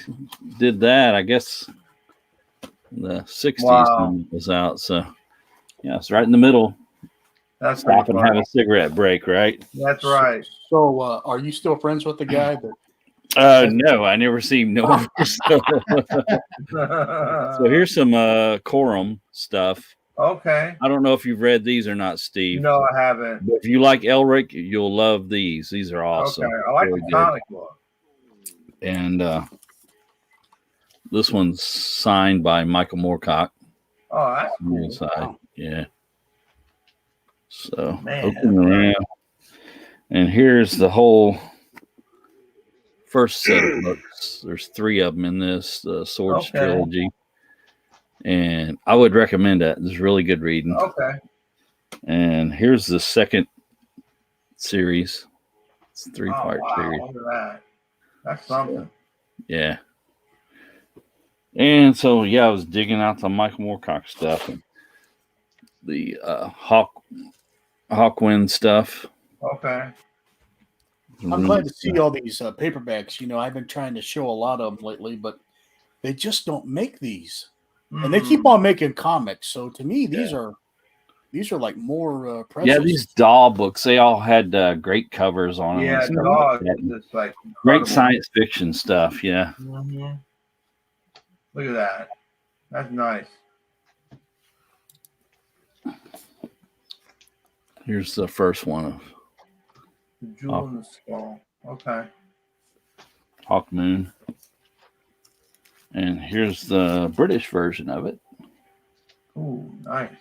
did that. I guess the 60s when it was out. So yeah, it's right in the middle. That's Stop and have a cigarette break, right? That's right. So, are you still friends with the guy that? No, I never see him. No. So here's some Quorum stuff. Okay. I don't know if you've read these or not, Steve. No, I haven't. But if you like Elric, you'll love these. These are awesome. Okay. I like Really the good. comic book. And this one's signed by Michael Moorcock. Oh, that's On the cool. inside. Wow. Yeah. So Man. open around. And here's the whole first set of books. There's 3 of them in this Swords trilogy. And I would recommend that. It's really good reading. Okay. And here's the second series. It's a 3-part wow. series. Look at that. That's something. Yeah. And so, yeah, I was digging out the Michael Moorcock stuff and the Hawkwind stuff. Okay. I'm glad to see all these paperbacks. I've been trying to show a lot of them lately, but they just don't make these, and they keep on making comics. So to me, these are like more precious. Yeah, these doll books, they all had great covers on them. Yeah, and stuff dog. like that. It's like Great incredible. science fiction stuff, yeah. Mhm. Look at that. That's nice. Here's the first one of The jewel in the skull. Okay. Hawk Moon. And here's the British version of it. Ooh, nice.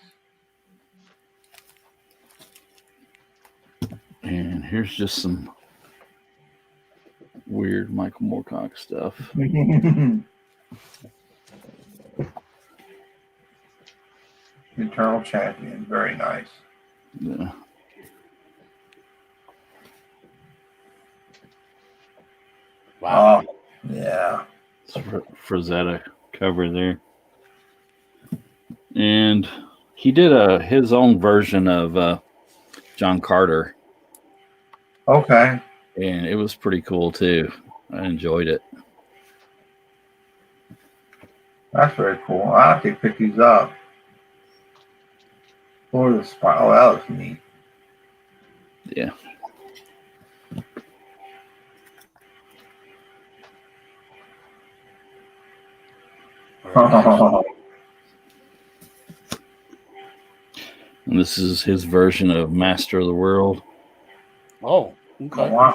And here's just some weird Michael Moorcock stuff. Eternal Champion. Very nice. Yeah. Wow. Yeah. It's Frazetta cover there. And he did his own version of John Carter. Okay. And it was pretty cool too. I enjoyed it. That's very cool. I have to pick these up. Lord of the Spy. Oh, that looks neat. Yeah. And this is his version of Master of the World. Oh, okay. Oh, wow.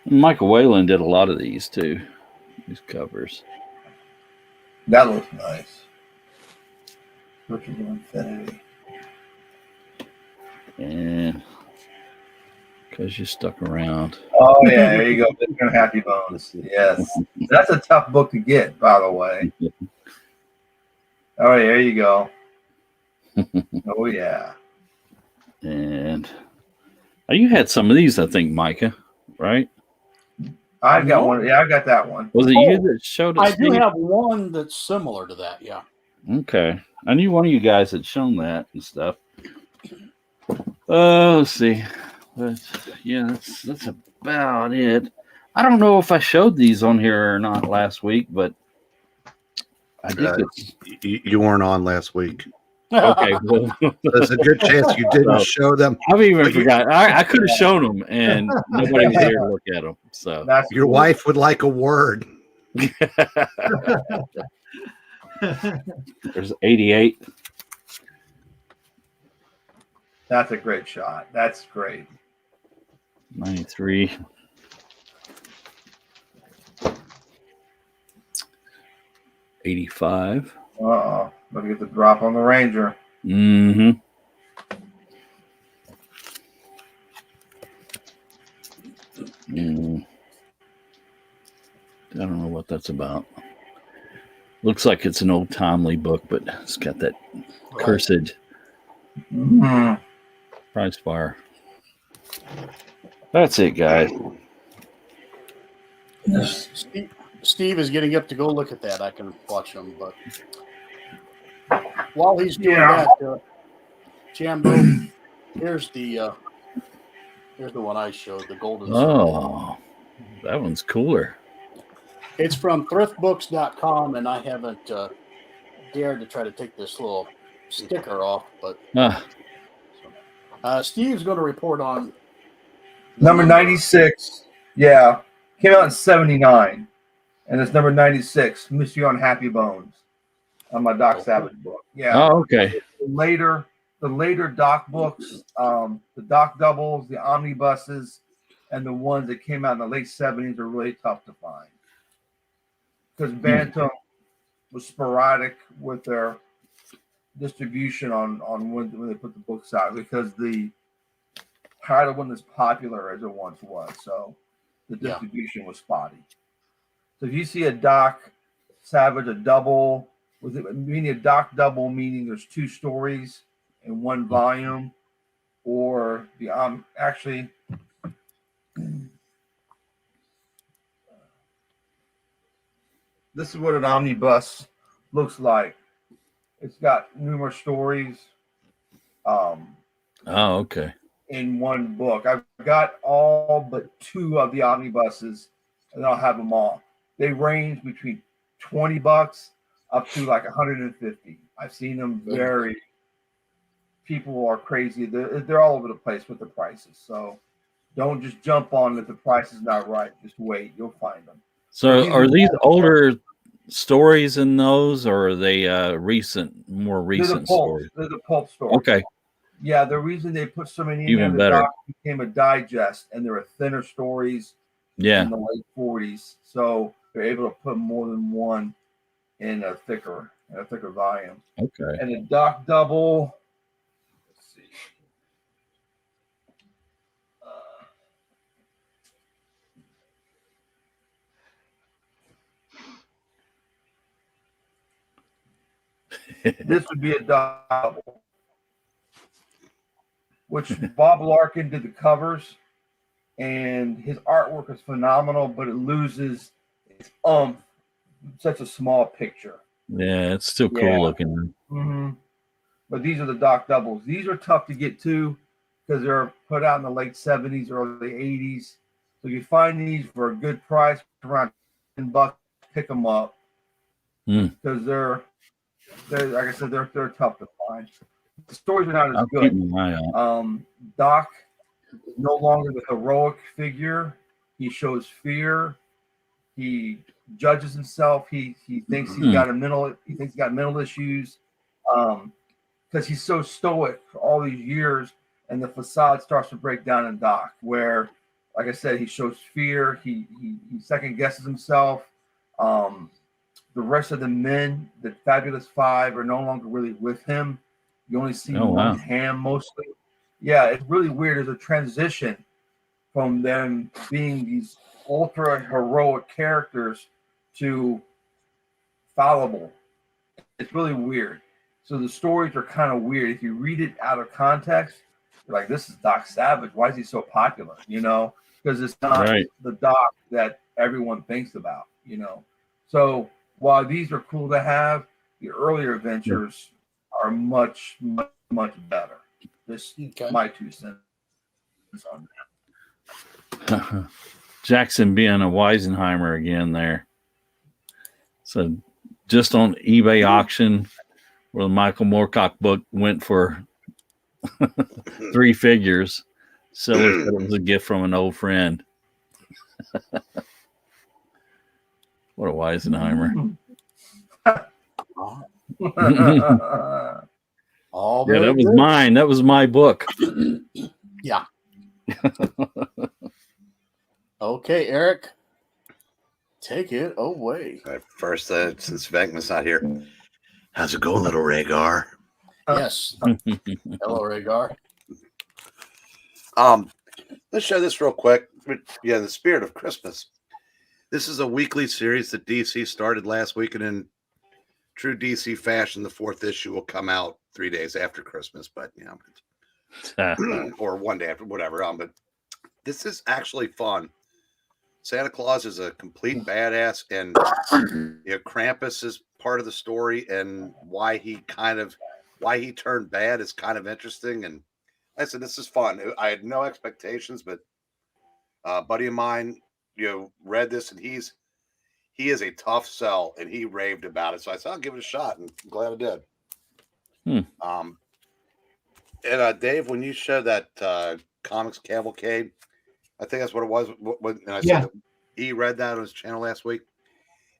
Michael Whalen did a lot of these too. These covers. That looks nice. Virtual Infinity. And because you stuck around. Oh yeah, there you go. Mr. Happy Bones. Yes. That's a tough book to get, by the way. Oh, there you go. Oh yeah. And You had some of these, I think, Micah, right? I've got No. one. Yeah, I got that one. Was it Oh, you that showed it? I do Steve? have one that's similar to that. Yeah. Okay. I knew one of you guys had shown that and stuff. Let's see. But yeah, that's about it. I don't know if I showed these on here or not last week, but I did get. You weren't on last week. Okay, well, There's a good chance you didn't show them. I've even But you- forgot. I could have shown them, and nobody was there to look at them. So That's Your cool. wife would like a word. there's 88. That's a great shot. That's great. 93. 85. Uh-oh. Let me get the drop on the Ranger. Mm-hmm. I don't know what that's about. Looks like it's an old timely book, but it's got that cursed prize fire. That's it, guys. Steve is getting up to go look at that. I can watch him, but while he's doing that, Jambo, here's the one I showed, the Golden Circle. Oh, that one's cooler. It's from thriftbooks.com, and I haven't dared to try to take this little sticker off, but Steve's going to report on Number 96. Yeah. Came out in 79. And it's number 96, Mystery on Happy Bones. On my Doc Savage book. Yeah. Oh, okay. The later Doc books, the Doc doubles, the omnibuses, and the ones that came out in the late 70s are really tough to find. Because Bantam was sporadic with their distribution on when they put the books out, because the title wasn't as popular as it once was. So the distribution was spotty. So if you see a Doc Savage, a double, meaning a Doc double, meaning there's two stories in one volume, or the actually this is what an omnibus looks like. It's got numerous stories Okay. in one book. I've got all but two of the omnibuses, and I'll have them all. They range between $20 up to like 150. I've seen them very. People are crazy. They're all over the place with the prices. So don't just jump on if the price is not right. Just wait. You'll find them. So are these older stories in those, or are they more recent stories? They're the pulp stories. Okay. Yeah, the reason they put so many in Even there, the better. Doc became a digest, and there were thinner stories in the late 40s. So they're able to put more than one in a thicker volume. Okay. And the Doc double. Let's see. This would be a double, which Bob Larkin did the covers, and his artwork is phenomenal, but it loses its such a small picture. Yeah, it's still cool looking. Mm-hmm. But these are the Doc doubles. These are tough to get to because they're put out in the late 70s, early 80s. So you find these for a good price, around $10, pick them up because they're like I said, they're tough to find. The stories are not as I'll good. keep my eye out. Doc is no longer the heroic figure. He shows fear. He judges himself. He thinks he's got mental issues because he's so stoic for all these years, and the facade starts to break down in Doc, where, like I said, he shows fear. He second guesses himself. The rest of the men, the Fabulous Five, are no longer really with him. You only see one hand mostly. Yeah, it's really weird. There's a transition from them being these ultra heroic characters to fallible. It's really weird. So the stories are kind of weird. If you read it out of context, you're like, this is Doc Savage. Why is he so popular? You know, because it's not Right. the Doc that everyone thinks about. You know, so while these are cool to have, the earlier adventures are much, much, much better. This my 2 cents on that. Jackson being a Weisenheimer again there. So just on eBay auction where the Michael Moorcock book went for 3 figures. Seller said it was a gift from an old friend. What a Weisenheimer. All Yeah, very that was good. mine. That was my book. Yeah. Okay, Eric. Take it away. All right, first, since Venkman's not here, how's it going, little Rhaegar? Yes. Hello, Rhaegar. Let's show this real quick. Yeah, in the spirit of Christmas. This is a weekly series that DC started last week, and in true DC fashion, the 4th issue will come out 3 days after Christmas, but you know, or 1 day after, whatever. But this is actually fun. Santa Claus is a complete badass, and you know, Krampus is part of the story, and why he turned bad is kind of interesting. And like I said, this is fun. I had no expectations, but a buddy of mine, you know, read this, and he is a tough sell, and he raved about it. So I said, I'll give it a shot, and I'm glad I did. And Dave, when you showed that comics cavalcade, I think that's what it was. And I said that he read that on his channel last week.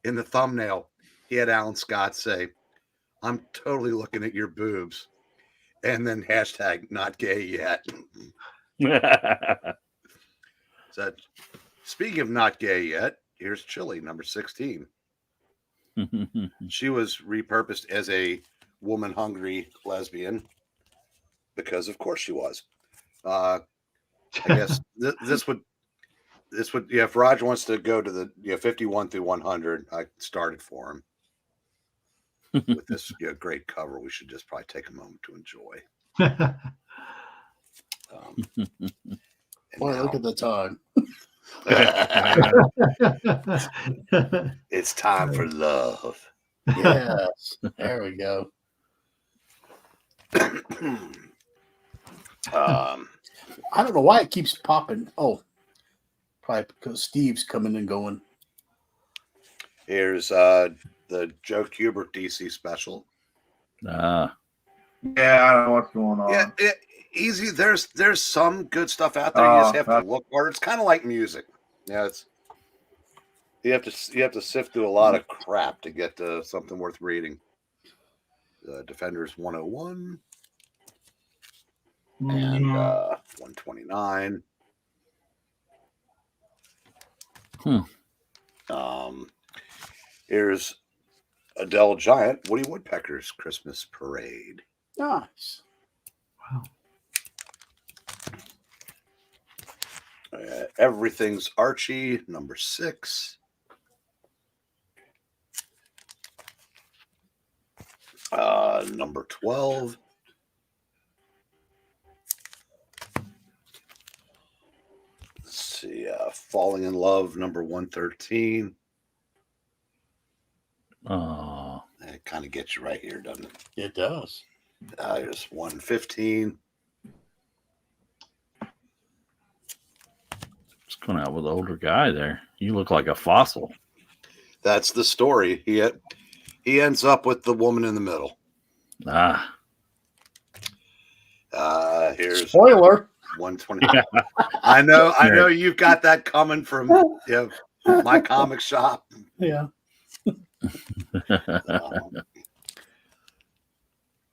In the thumbnail, he had Alan Scott say, "I'm totally looking at your boobs," and then hashtag not gay yet. So, speaking of not gay yet, here's Chili, number 16. She was repurposed as a woman-hungry lesbian because, of course, she was. I guess this would, yeah. If Roger wants to go to the 51 through 100, I started for him with this great cover. We should just probably take a moment to enjoy. Boy, look at the time. It's time for love. Yes, there we go. I don't know why it keeps popping. Oh, probably because Steve's coming and going. Here's the Joe Kubert DC special. Yeah, I don't know what's going on. Yeah, easy. There's some good stuff out there. You just have to look harder. It's kind of like music. Yeah, it's you have to sift through a lot of crap to get to something worth reading. Defenders 101 and 129. Here's Adele Giant, Woody Woodpecker's Christmas Parade. Nice. Wow. Everything's Archie, number 6. Number 12. Let's see. Falling in Love, number 113. Oh, it kind of gets you right here, doesn't it? It does. Here's 115. just going out with an older guy there. You look like a fossil. That's the story. He ends up with the woman in the middle. Here's spoiler 120. I know you've got that coming from my comic shop. Yeah.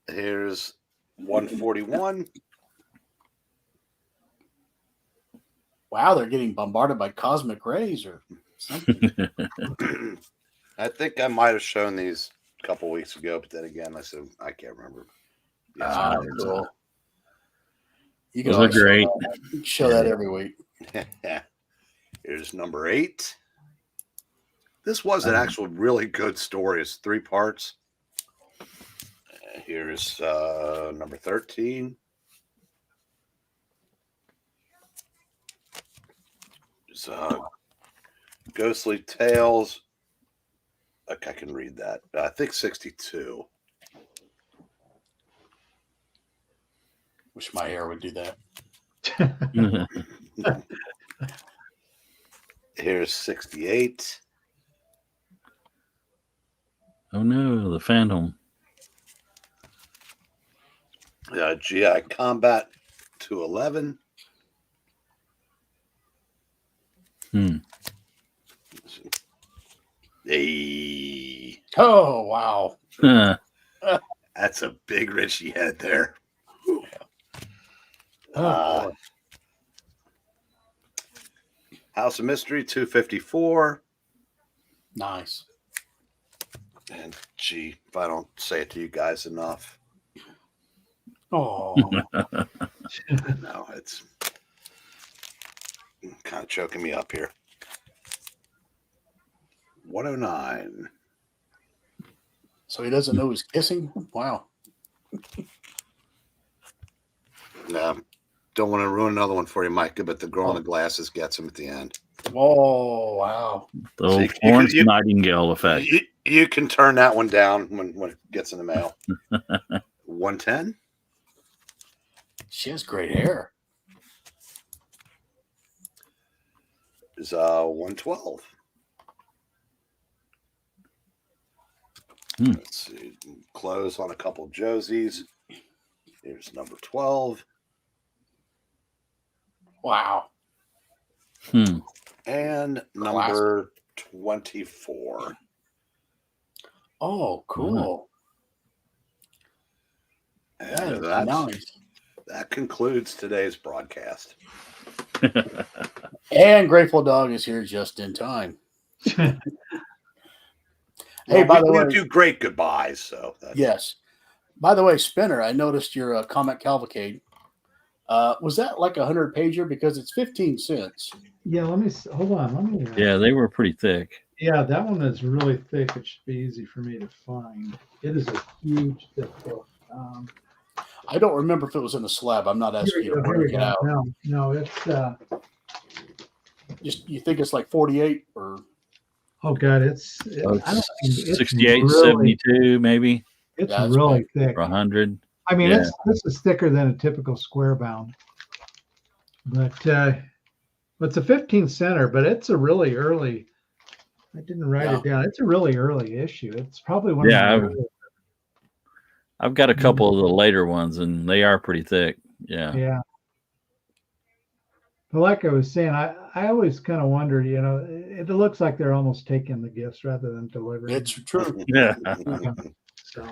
Here's 141. Wow, they're getting bombarded by cosmic rays or something. I think I might have shown these a couple weeks ago, but then again, I said I can't remember. Cool. You Those are great. Show that every week. Here's number 8. This was an actual really good story. It's 3 parts. Here's number 13. There's Ghostly Tales. Okay, I can read that. I think 62. Wish my hair would do that. Here's 68. Oh no, the Phantom. GI Combat 211. Hey, Oh, wow. that's a big Richie head there. Oh, House of Mystery 254. nice. And gee, if I don't say it to you guys enough, Oh, no, it's kind of choking me up here. 109. so he doesn't know he's kissing? Wow. No, don't want to ruin another one for you, Micah, but the girl in the glasses gets him at the end. Oh, wow. The old Florence Nightingale effect. You can turn that one down when it gets in the mail. 110. She has great hair. Is 112. Let's see. Close on a couple Josies. Here's number 12. Wow. And number 24. Oh, cool. And That is nice. that concludes today's broadcast. And Grateful Dog is here just in time. Well, Hey, by the we way, do great goodbyes. So yes. By the way, Spinner, I noticed your Comic Cavalcade. Was that like 100-pager? Because it's 15 cents. Yeah, hold on. Let me. Yeah, they were pretty thick. Yeah, that one is really thick. It should be easy for me to find. It is a huge thick book. I don't remember if it was in a slab. I'm not asking you to break it out. No, it's. Just you think it's like 48 or? Oh God, it's. Oh, I don't think it's 68, really, 72, maybe. It's That's really big. thick. Or 100. I mean, Yeah. this is thicker than a typical square bound, but it's a 15 center. But it's a really early. I didn't write it down. It's a really early issue. It's probably one of my I've got a couple of the later ones, and they are pretty thick. Yeah. Yeah. But like I was saying, I always kind of wondered, it looks like they're almost taking the gifts rather than delivering. It's true. Yeah. So.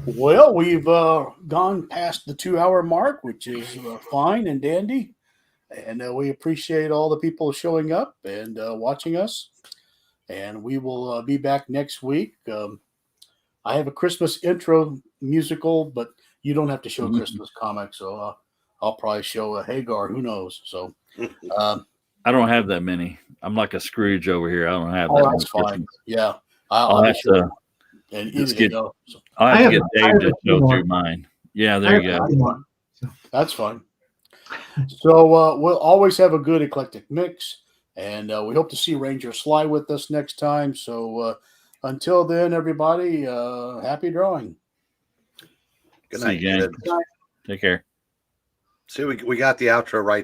Well, we've gone past the 2-hour mark, which is fine and dandy. And we appreciate all the people showing up and watching us. And we will be back next week. I have a Christmas intro musical, but you don't have to show Christmas comics. So I'll probably show a Hagar. Who knows? So I don't have that many. I'm like a Scrooge over here. I don't have that oh, many. that's fine. Christmas. Yeah. I'll have to. And Just either, get- so I'll have to get I Dave have to a few show more. through mine. Yeah, there you go. that's fine. So we'll always have a good eclectic mix. And we hope to see Ranger Sly with us next time. So until then, everybody, happy drawing. Good See night, you, gang. kid. Take care. See, we got the outro right